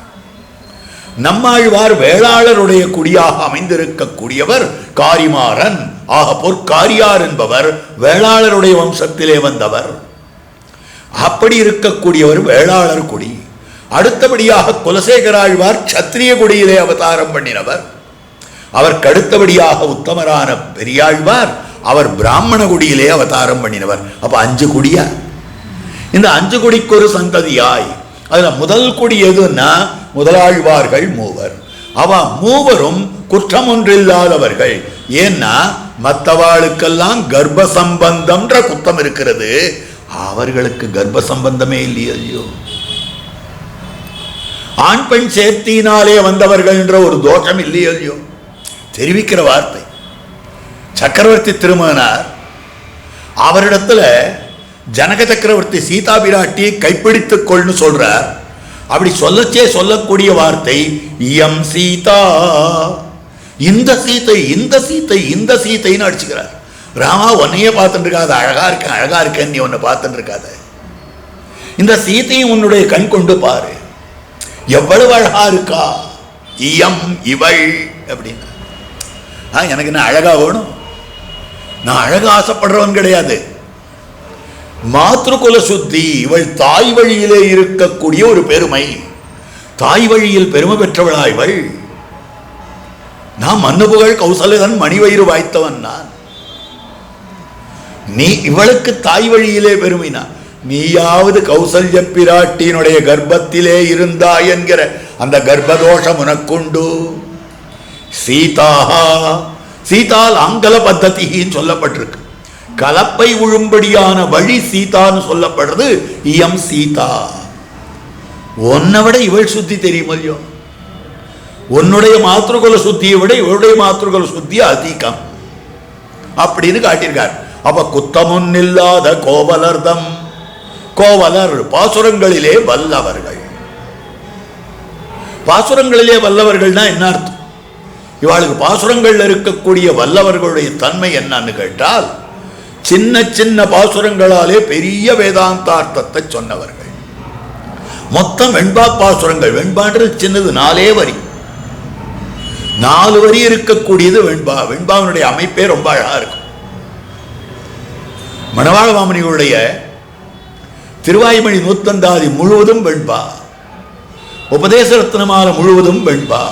நம்மாழ்வார் வேளாளருடைய குடியாக அமைந்திருக்கக்கூடியவர் காரிமாறன். ஆக பொற்காரியார் என்பவர் வேளாளருடைய வம்சத்திலே வந்தவர். அப்படி இருக்கக்கூடியவர் வேளாளர் குடி. அடுத்தபடியாக குலசேகராழ்வார் சத்திரிய குடியிலே அவதாரம் பண்ணினவர். அவருக்கு அடுத்தபடியாக உத்தமரான பெரியாழ்வார், அவர் பிராமண குடியிலே அவதாரம் பண்ணினவர். அப்ப 5 குடியா? இந்த 5 குடிக்கு ஒரு சந்ததியாய். அதுல முதல் குடி எதுன்னா முதலாழ்வார்கள் மூவர். அவ மூவரும் குற்றம் ஒன்றில்லாதவர்கள். ஏன்னா மற்றவாளுக்கெல்லாம் கர்ப்ப சம்பந்தம்ன்ற குத்தம் இருக்கிறது, அவர்களுக்கு கர்ப்ப சம்பந்தமே இல்லையோ. ஆண் பெண் சேர்த்தினாலே வந்தவர்கள் என்ற ஒரு தோஷம் இல்லையோ தெரிவிக்கிற வார்த்தை. சக்கரவர்த்தி திருமகனார் அவரிடத்துல ஜனக சக்கரவர்த்தி சீதா பிராட்டியை கைப்பிடித்துக் கொள்னு சொல்றார். அப்படி சொல்லச்சே சொல்லக்கூடிய வார்த்தை இயம் சீதா, இந்த சீத்தை இந்த சீத்தை இந்த சீத்தைன்னு அடிச்சுக்கிறார். ராமா உன்னையே பார்த்துட்டு இருக்காத, அழகா இருக்கேன் அழகா இருக்கேன், நீ உன்னை பார்த்துட்டு இருக்காத, இந்த சீத்தையும் உன்னுடைய கண் கொண்டு பாரு, எவ்வளவு அழகா இருக்கா, இயம் இவள் அப்படின்னா. எனக்கு என்ன அழகா வேணும், நான் அழகா ஆசைப்படுறவன் கிடையாது. மாத்ருகுல சுத்தி, இவள் தாய் வழியிலே இருக்கக்கூடிய ஒரு பெருமை, தாய் வழியில் பெருமை பெற்றவளா இவள். நான் மன்னுபுகழ் கௌசல்யன் மணிவயிறு வாய்த்தவன் நான். நீ இவளுக்கு தாய் வழியிலே பெருமைனா, நீயாவது கௌசல்ய பிராட்டியினுடைய கர்ப்பத்திலே இருந்தாய் என்கிற அந்த கர்ப்பதோஷம் உனக்குண்டு. சீதா, சீதால் ஆங்கல பத்ததின்னு சொல்லப்பட்டிருக்கு. கலப்பை விழும்படியான வழி சீதான்னு சொல்லப்படுறது. இயம் சீதா, உன்னை விட இவள் சுத்தி தெரியும் இல்லையோ, உன்னுடைய மாத்ருகுல சுத்தியை விட இவளுடைய மாத்ருகுல சுத்தி அதிகம் அப்படின்னு காட்டியிருக்கார். அப்ப குத்தமுன் இல்லாத கோவலர்தம், கோவலர் பாசுரங்களிலே வல்லவர்கள். பாசுரங்களிலே வல்லவர்கள்னா என்ன அர்த்தம்? இவாளுக்கு பாசுரங்கள்ல இருக்கக்கூடிய வல்லவர்களுடைய தன்மை என்னன்னு கேட்டால், சின்ன சின்ன பாசுரங்களாலே பெரிய வேதாந்தார்த்தத்தை சொன்னவர்கள். மொத்தம் வெண்பா பாசுரங்கள், வெண்பான்றது சின்னது, 4 வரி, 4 வரி இருக்கக்கூடியது வெண்பா. வெண்பாவினுடைய அமைப்பே ரொம்ப அழகா இருக்கும். மணவாள மாமுனிகளுடைய திருவாய்மொழி நூத்தந்தாதி முழுவதும் வெண்பா, உபதேச ரத்னமாலை முழுவதும் வெண்பா.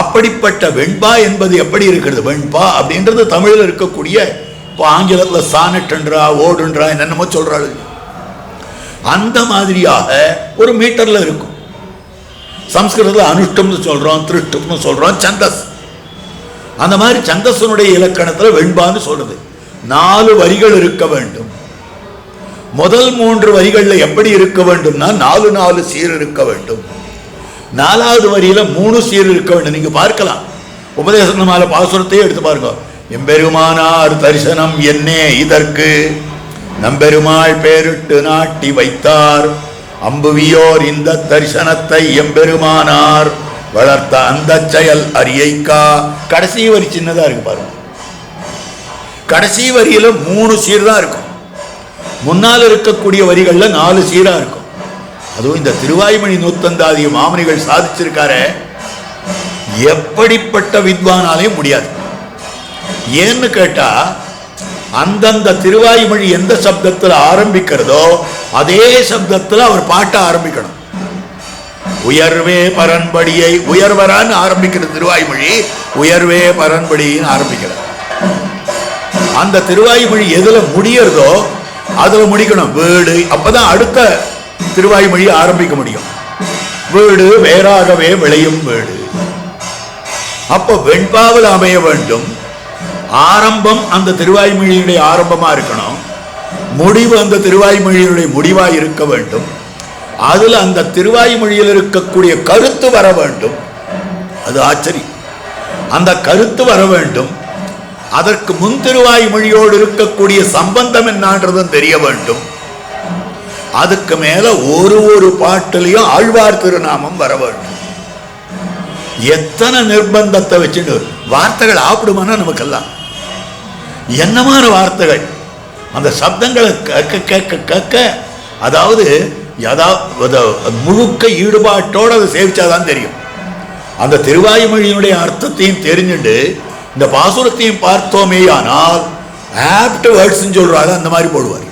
அப்படிப்பட்ட வெண்பா என்பது எப்படி இருக்கிறது? வெண்பா அப்படின்றது தமிழில் இருக்கக்கூடிய, இப்போ ஆங்கிலத்தில் சானட்ன்றா ஓடுன்றா என்னென்னமோ சொல்றாள், அந்த மாதிரியாக ஒரு மீட்டர்ல இருக்கும். சம்ஸ்கிருதத்தில் அனுஷ்டம்னு சொல்றோம், திருஷ்டம்னு சொல்றோம், சந்தஸ். அந்த மாதிரி சந்தஸனுடைய இலக்கணத்தில் வெண்பான்னு சொல்றது. 4 வரிகள் இருக்க வேண்டும். முதல் 3 வரிகளில் எப்படி இருக்க வேண்டும்னா 4 சீர் இருக்க வேண்டும். 4வது வரியில 3 சீர் இருக்க வேண்டும். நீங்க பார்க்கலாம், உபதேசமால பாசுரத்தையே எடுத்து பாருங்க. எம்பெருமானார் தரிசனம் என்னே இதற்கு, நம்பெருமாள் பேரிட்டு நாட்டி வைத்தார், அம்புவியோர் இந்த தரிசனத்தை எம்பெருமானார் வளர்த்த அந்த செயல் அரியைக்கா. கடைசி வரி சின்னதா இருக்கு பாருங்க. கடைசி வரியில 3 சீர் தான் இருக்கும். முன்னால் இருக்கக்கூடிய வரிகள்ல 4 சீரா இருக்கும். அதுவும் இந்த திருவாய்மொழி நூத்தந்தாதி மாமுனிகள் சாதிச்சிருக்காரு, எப்படிப்பட்ட வித்வானாலையும் முடியாது. ஏன்னு கேட்டா, அந்தந்த திருவாய்மொழி எந்த சப்தத்தில் ஆரம்பிக்கிறதோ அதே சப்தத்தில் அவர் பாட்ட ஆரம்பிக்கணும். உயர்வே பரன்படியை, உயர்வரான்னு ஆரம்பிக்கிற திருவாய்மொழி உயர்வே பரன்படின்னு ஆரம்பிக்கிறார். அந்த திருவாய்மொழி எதுல முடியறதோ அதுல முடிக்கணும். வீடு, அப்பதான் அடுத்த திருவாய்மொழி ஆரம்பிக்க முடியும். வீடு வேறாகவே விளையும் வீடு. அப்ப வெண்பாவில் அமைய வேண்டும். ஆரம்பம் அந்த திருவாய்மொழியுடைய ஆரம்பமா இருக்கணும், முடிவு அந்த திருவாய்மொழியுடைய முடிவாய் இருக்க வேண்டும். அதுல அந்த திருவாய்மொழியில் இருக்கக்கூடிய கருத்து வர வேண்டும். அது ஆச்சரியம். அந்த கருத்து வர வேண்டும். அதற்கு முன் திருவாய்மொழியோடு இருக்கக்கூடிய சம்பந்தம் என்னன்றதும் தெரிய வேண்டும். அதுக்கு மேல ஒரு பாட்டிலையும் ஆழ்வார் திருநாமம் வர வேண்டும். எத்தனை நிர்பந்தத்தை வச்சுட்டு வார்த்தைகள் ஆப்பிடுமானா நமக்கெல்லாம் என்னமான வார்த்தைகள், அந்த சப்தங்களை கேட்க கேட்க கேட்க, அதாவது முழுக்க ஈடுபாட்டோடு அதை சேவிச்சாதான் தெரியும். அந்த திருவாய்மொழியினுடைய அர்த்தத்தையும் தெரிஞ்சுட்டு இந்த பாசுரத்தையும் பார்த்தோமே ஆனால் ஆப்ட் வேர்ட்ஸ் சொல்றாங்க, அந்த மாதிரி போடுவார்.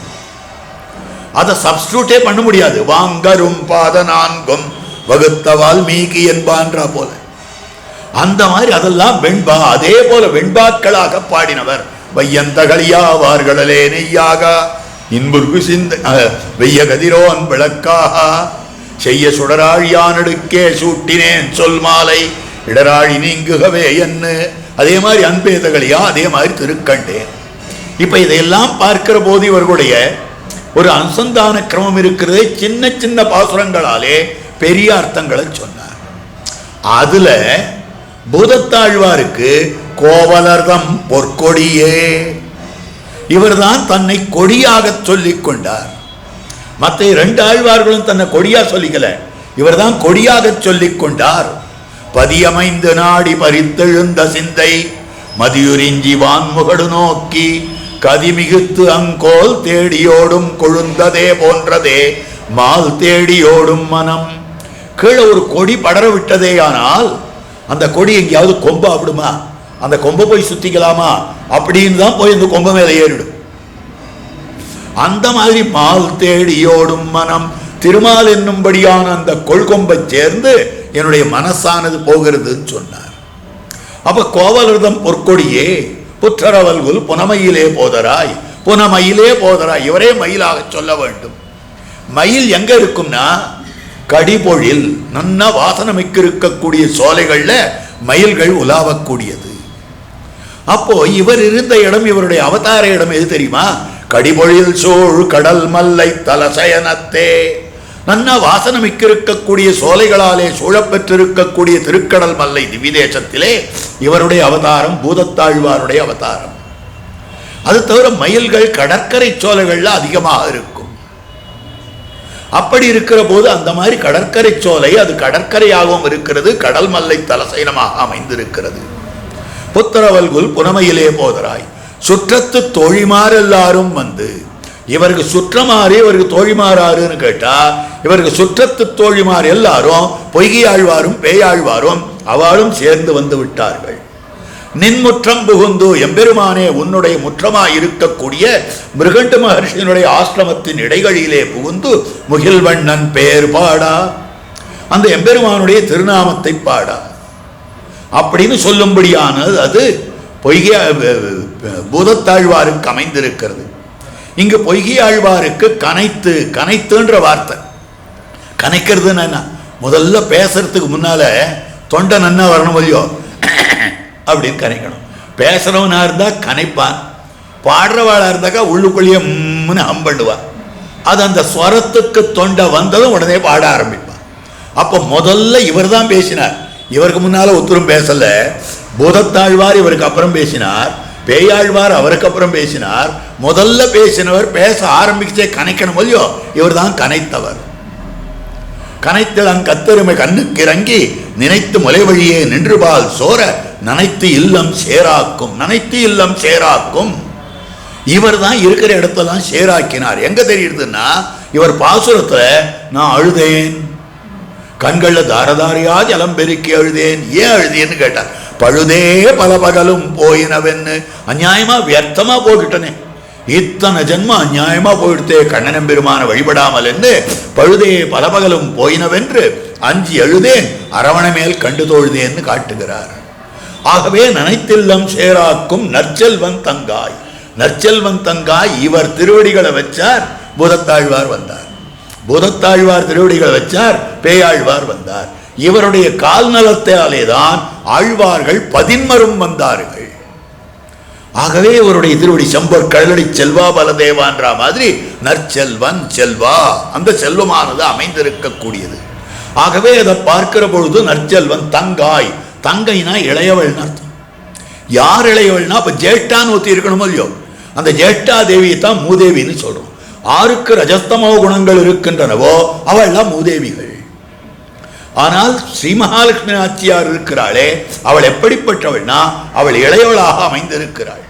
அதை சப்ஸ்டியூட்டே பண்ண முடியாது. வாங்கரும் பாத 4 வகுத்த வால்மீகி என்பான்றா போல அந்த மாதிரி அதெல்லாம் வெண்பா. அதே போல வெண்பாக்களாக பாடினவர் வையந்தகளியாவார்களே நெய்யாக இன்புர்கு சிந்த வெய்ய கதிரோன் விளக்காக செய்ய சுடராழியானடுக்கே சூட்டினேன் சொல் மாலை இடராழி நீங்குகவே என்ன. அதே மாதிரி அன்பேதகளையா, அதே மாதிரி திருக்கண்டேன். இப்ப இதையெல்லாம் பார்க்கிற போது இவர்களுடைய ஒரு அனுசந்தான கிரமம் இருக்கிறது. சின்ன சின்ன பாசுரங்களாலே பெரிய அர்த்தங்களை சொன்னார். அதுல பூதத்தாழ்வாருக்கு கோவலர்தம் பொற்கொடியே, இவர்தான் தன்னை கொடியாக சொல்லிக் கொண்டார். மற்ற 2 ஆழ்வார்களும் தன்னை கொடியா சொல்லிக்கல, இவர்தான் கொடியாக சொல்லிக் கொண்டார். பதியமைந்து நாடி பறித்தெழுந்த சிந்தை மதியுறிஞ்சி வான்முகடு நோக்கி கதிமிகுத்து அங்கோல் தேடியோடும் கொழுந்ததே போன்றதே மால் தேடியோடும் மனம். கீழே ஒரு கொடி படர விட்டதே, ஆனால் அந்த கொடி எங்கேயாவது கொம்பா விடுமா? அந்த கொம்பை போய் சுத்திக்கலாமா? அப்படின்னு தான் போய் இந்த கொம்பை மேலே ஏறிடும். அந்த மாதிரி மால் தேடியோடும் மனம், திருமால் என்னும்படியான அந்த கொள்கொம்பை சேர்ந்து என்னுடைய மனசானது போகிறதுன்னு சொன்னார். அப்ப கோவலர்தம் பொற்கொடியே புற்றரவல்குல் புனமையிலே போதராய், புனமையிலே போதராய், இவரே மயிலாக சொல்ல வேண்டும். மயில் எங்க இருக்கும்னா கடிபொழில், நல்ல வாசனமிக்கு இருக்கக்கூடிய சோலைகள்ல மயில்கள் உலாவக்கூடியது. அப்போ இவர் இருந்த இடம், இவருடைய அவதார இடம் எது தெரியுமா? கடிபொழில் சூழ் கடல் மல்லை தலசயனத்தே. நன்னா வாசனமிக்க இருக்கக்கூடிய சோலைகளாலே சூழப்பெற்றிருக்கக்கூடிய திருக்கடல் மல்லை திவிதேசத்திலே இவருடைய அவதாரம், பூதத்தாழ்வாருடைய அவதாரம். அது தவிர மயில்கள் கடற்கரை சோலைகள்ல அதிகமாக இருக்கும். அப்படி இருக்கிற போது அந்த மாதிரி கடற்கரை சோலை அது கடற்கரையாகவும் இருக்கிறது, கடல் மல்லை தலசயனமாக அமைந்திருக்கிறது. புத்திரவல்குல் புனமையிலே போதராய், சுற்றத்து தோழிமார் எல்லாரும் வந்து, இவருக்கு சுற்றமாறு இவருக்கு தோழிமாறாருன்னு கேட்டா, இவருக்கு சுற்றத்து தோழிமார் எல்லாரும் பொய்கையாழ்வாரும் பேயாழ்வாரும் அவளும் சேர்ந்து வந்து விட்டார்கள். நின்முற்றம் புகுந்து, எம்பெருமானே உன்னுடைய முற்றமாய் இருக்கக்கூடிய மிருகண்டு மகர்ஷியினுடைய ஆசிரமத்தின் இடைகளிலே புகுந்து முகில்வண்ணன் பெயர் பாடா, அந்த எம்பெருமானுடைய திருநாமத்தை பாடா அப்படின்னு சொல்லும்படியானது அது பொய்கை பூதத்தாழ்வாருக்கு அமைந்திருக்கிறது. இங்கு பொய்கையாழ்வாருக்கு கனைத்து, கனைத்துன்ற வார்த்தை, கனைக்கிறதுன்னு என்ன, முதல்ல பேசுறதுக்கு முன்னால தொண்டை நன்னா வரணும் இல்லையோ, அப்படின்னு கனைக்கணும். பேசுறவனா இருந்தா கனைப்பான், பாடுறவாளா இருந்தாக்கா உள்ளுக்குள்ளேயே ஹம்பண்டுவான். அது அந்த ஸ்வரத்துக்கு தொண்டை வந்ததும் உடனே பாட ஆரம்பிப்பான். அப்போ முதல்ல இவர் தான் பேசினார், இவருக்கு முன்னால ஒருத்தரும் பேசல. பூதத்தாழ்வார் இவருக்கு அப்புறம் பேசினார், பேயாழ்வார் அவருக்கு அப்புறம் பேசினார். முதல்ல பேசினவர் பேச ஆரம்பிச்சே கனைக்கணும் இல்லையோ, இவர் தான் கனைத்தவர். கனைத்தளங் கத்தெருமை கண்ணுக்கு இறங்கி நினைத்து முலை வழியே நின்றுபால் சோர நனைத்து இல்லம் சேராக்கும், நனைத்து இல்லம் சேராக்கும். இவர் தான் இருக்கிற இடத்தெல்லாம் சேராக்கினார். எங்க தெரியுதுன்னா, இவர் பாசுரத்துல நான் அழுதேன், கண்கள்ல தாரதாரியா ஜலம் பெருக்கி அழுதேன். ஏன் அழுதேன்னு கேட்டார். பழுதே பல பகலும் போயினவென்னு, அநியாயமா வியர்த்தமா போகிட்டனே, இத்தனை ஜென்மம் அநியாயமா போயிடுத்தே கண்ணனம் பெருமான வழிபடாமல் என்று பழுதே பல பகலும் போயினவென்று அஞ்சி எழுதேன் அரவண மேல் கண்டு தோழுதேன்னு காட்டுகிறார். ஆகவே நனைத்தில்லம் சேராக்கும் நற்செல்வன் தங்காய், நற்செல்வன் தங்காய் இவர் திருவடிகளை வச்சார், பூதத்தாழ்வார் வந்தார். பூதத்தாழ்வார் திருவடிகளை வச்சார், பேயாழ்வார் வந்தார். இவருடைய கால் நலத்தாலே தான் ஆழ்வார்கள் 11 வந்தார்கள். ஆகவே இவருடைய திருவடி செம்பொற் கடலடி செல்வா பலதேவான்ற மாதிரி நற்செல்வன் செல்வா, அந்த செல்வமானது அமைந்திருக்கக்கூடியது. ஆகவே அதை பார்க்கிற பொழுது நற்செல்வன் தங்காய், தங்கைனா இளையவள் அர்த்தம். யார் இளையவள்னா இப்ப ஜேஷ்டான்னு ஒத்தி இருக்கணும் இல்லையோ, அந்த ஜேஷ்டா தேவியை தான் மூதேவின்னு சொல்றோம். ஆருக்கு ரஜஸ்தமோ குணங்கள் இருக்கின்றனவோ அவள்லாம் மூதேவிகள். ஆனால் ஸ்ரீ மகாலட்சுமி நாச்சியார் இருக்கிறாளே, அவள் எப்படிப்பட்டவள்னா அவள் இளையவளாக அமைந்திருக்கிறாள்.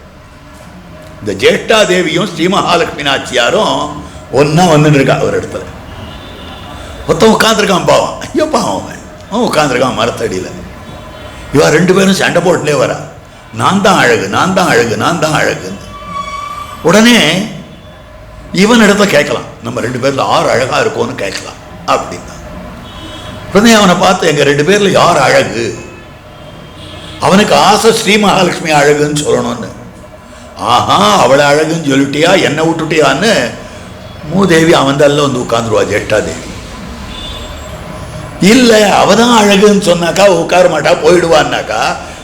இந்த ஜேஷ்டா தேவியும் ஸ்ரீ மகாலட்சுமி நாச்சியாரும் ஒன்னா வந்து இருக்கா ஒரு இடத்துல. மொத்தம் உட்காந்துருக்கான் பாவம், ஐயோ பாவம் அவன் உட்காந்துருக்கான் மரத்தடியில். இவா 2 பேரும் சண்டை போட்டுலே வரா, நான் தான் அழகு, நான் தான் அழகு, நான் தான் அழகுன்னு. உடனே இவன் இடத்த கேட்கலாம், நம்ம 2 பேர்ல யார் அழகா இருக்கோன்னு கேட்கலாம் அப்படின்னா. உடனே அவனை பார்த்து எங்க 2 பேர்ல யார் அழகு, அவனுக்கு ஆசை ஸ்ரீ மகாலட்சுமி அழகுன்னு சொல்லணும்னு. ஆஹா அவளை அழகுன்னு சொல்லிட்டியா, என்னை விட்டுட்டியான்னு மூதேவி அவன் தல்ல வந்து உட்காந்துருவா ஜேஷ்டா தேவி. இல்லை அவதான் அழகுன்னு சொன்னாக்கா உட்கார மாட்டா போயிடுவான்னாக்கா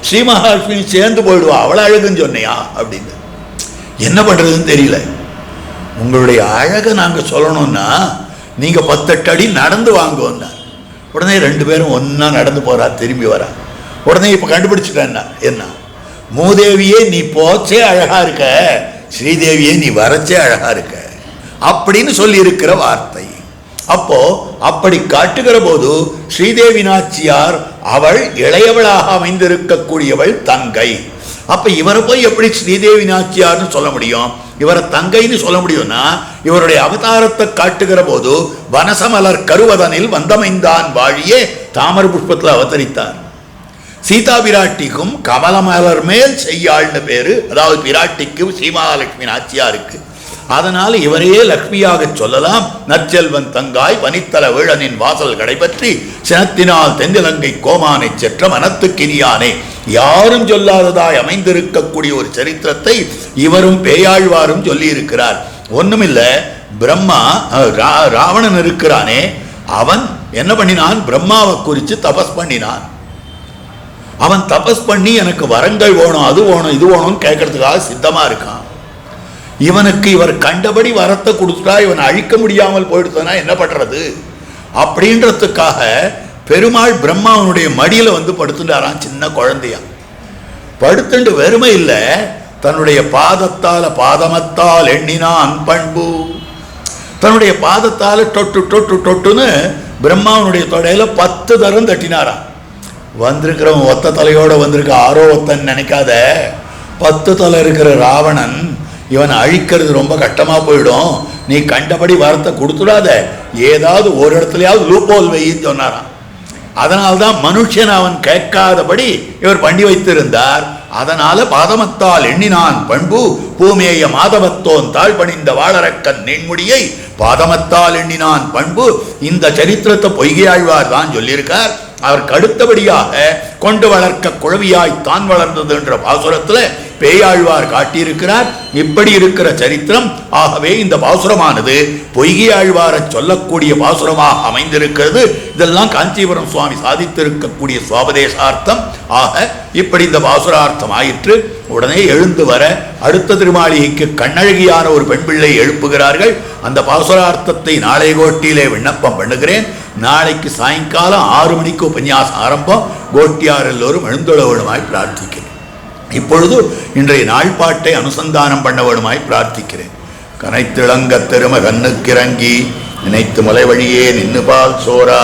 ஸ்ரீ மகாலட்சுமி சேர்ந்து போயிடுவா, அவளை அழகுன்னு சொன்னியா அப்படின்னு. என்ன பண்றதுன்னு தெரியல. உங்களுடைய அழகை நாங்கள் சொல்லணும்னா நீங்க 10 அடி நடந்து வாங்குவோம்னா உடனே 2 பேரும் ஒன்னா நடந்து போறா, திரும்பி வரா. உடனே இப்ப கண்டுபிடிச்சிட்டேன் என்ன, மூதேவியே நீ போச்சே அழகா இருக்க, ஸ்ரீதேவியே நீ வரச்சே அழகா இருக்க அப்படின்னு சொல்லி இருக்கிற வார்த்தை. அப்போ அப்படி காட்டுகிற போது ஸ்ரீதேவி நாச்சியார் அவள் இளையவளாக அமைந்திருக்கக்கூடியவள் தங்கை. அப்ப இவரை போய் எப்படி ஸ்ரீதேவி நாச்சியார்னு சொல்ல முடியும், இவரை தங்கைன்னு சொல்ல முடியும்னா இவருடைய அவதாரத்தை காட்டுகிற போது வனசமலர் கருவதனில் வந்தமைந்தான் வாழியே தாமர புஷ்பத்தில் அவதரித்தார். சீதா பிராட்டிக்கும் கமலமலர் மேல் செய்யாள்னு பேரு, அதாவது பிராட்டிக்கு ஸ்ரீமகாலட்சுமி நாச்சியாருக்கு. அதனால் இவரையே லக்ஷ்மியாக சொல்லலாம். நற்செல்வன் தங்காய் வனித்தல வேழனின் வாசல் கடைபற்றி சினத்தினால் தென்னிலங்கை கோமானை செற்ற மனத்துக்கினியானே. யாரும் சொல்லாததாய் அமைந்திருக்கக்கூடிய ஒரு சரித்திரத்தை இவரும் பேயாழ்வாரும் சொல்லி இருக்கிறார். ஒண்ணுமில்ல, பிரம்மா ராவணன் இருக்கிறானே, அவன் என்ன பண்ணினான், பிரம்மாவை குறித்து தபஸ் பண்ணினான். அவன் தபஸ் பண்ணி எனக்கு வரங்கள் வேணும், அது வேணும், இது வேணும்னு கேட்கறதுக்காக சித்தமா இருக்கான். இவனுக்கு இவர் கண்டபடி வரத்தை கொடுத்துட்டா இவன் அழிக்க முடியாமல் போயிடுதுன்னா என்ன பண்றது அப்படின்றதுக்காக பெருமாள் பிரம்மாவனுடைய மடியில வந்து படுத்துட்டாராம். சின்ன குழந்தையா படுத்துண்டு வெறுமை இல்லை, தன்னுடைய பாதத்தால பாதமத்தால் எண்ணினான் பண்பு, தன்னுடைய பாதத்தால தொட்டு தொட்டு தொட்டுன்னு பிரம்மாவனுடைய தொடையில 10 தரம் தட்டினாராம். வந்திருக்கிறவன் ஒத்த தலையோட வந்திருக்க ஆரோ ஒத்தன் நினைக்காத, 10 தலை இருக்கிற ராவணன் இவன் அழிக்கிறது ரொம்ப கஷ்டமா போயிடும், நீ கண்டபடி வரத்தை கொடுத்துடாத, ஏதாவது ஒரு இடத்துலயாவது லூப்போல் வைன்னு சொன்னாராம். அதனால்தான் மனுஷன் அவன் கேட்காதபடி இவர் பண்ணி வைத்திருந்தார். அதனால பாதமத்தால் எண்ணினான் பண்பு பூமேய மாதவத்தோன் தாழ் பணிந்த வாழறக்கன் நெண்முடியை பாதமத்தால் எண்ணினான் பண்பு. இந்த சரித்திரத்தை பொய்கையாழ்வார் தான் சொல்லியிருக்கார். அவருக்கு அடுத்தபடியாக கொண்டு வளர்க்க குழவியாய் தான் வளர்ந்தது என்ற பாசுரத்தில் பேயாழ்வார் காட்டியிருக்கிறார். இப்படி இருக்கிற சரித்திரம். ஆகவே இந்த பாசுரமானது பொய்கையாழ்வாரை சொல்லக்கூடிய பாசுரமாக அமைந்திருக்கிறது. இதெல்லாம் காஞ்சிபுரம் சுவாமி சாதித்திருக்கக்கூடிய சுவாபதேசார்த்தம். ஆக இப்படி இந்த பாசுரார்த்தம் ஆயிற்று. உடனே எழுந்து வர அடுத்த திருமாளிகைக்கு கண்ணழகியான ஒரு பெண் பிள்ளை எழுப்புகிறார்கள். அந்த பாசுரார்த்தத்தை நாளை கோட்டியிலே விண்ணப்பம் பண்ணுகிறேன். நாளைக்கு சாயங்காலம் 6 மணிக்கு உபன்யாசம் ஆரம்பம். கோட்டியார் எல்லோரும் எழுந்துள்ள வேணுமாய் பிரார்த்திக்கிறேன். இப்பொழுது இன்றைய நாள்பாட்டை அனுசந்தானம் பண்ண வேணுமாய் பிரார்த்திக்கிறேன். கனைத்திளங்க திரும கண்ணுக்கிறங்கி நினைத்து மலை வழியே நின்னு பால் சோரா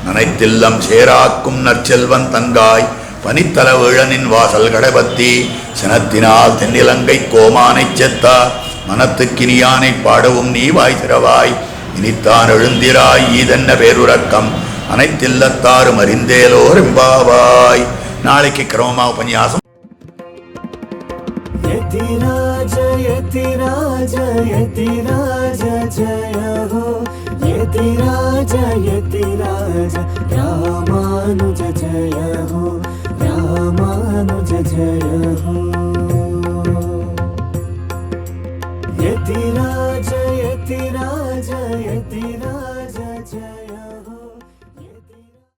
நனைத்தில்லம் சேராக்கும் நற்செல்வன் தங்காய் பனித்தல வேழனின் வாசல் கடைபத்தி சினத்தினால் தென்னிலங்கை கோமானை செத்தா மனத்துக்கினியானை பாடவும் நீ வாய் திறவாய் இனித்தான் எழுந்திராய் ஈதென்ன பேருறக்கம் அனைத்தில்லத்தாரும் அறிந்தேலோர் எம்பாவாய். நாளைக்கு கிரமமா உபன்யாசம். यतिराज यतिराज यतिराज जय हो यतिराज यतिराज रामानुज जय हो रामानुज जय हो यतिराज यतिराज यतिराज जय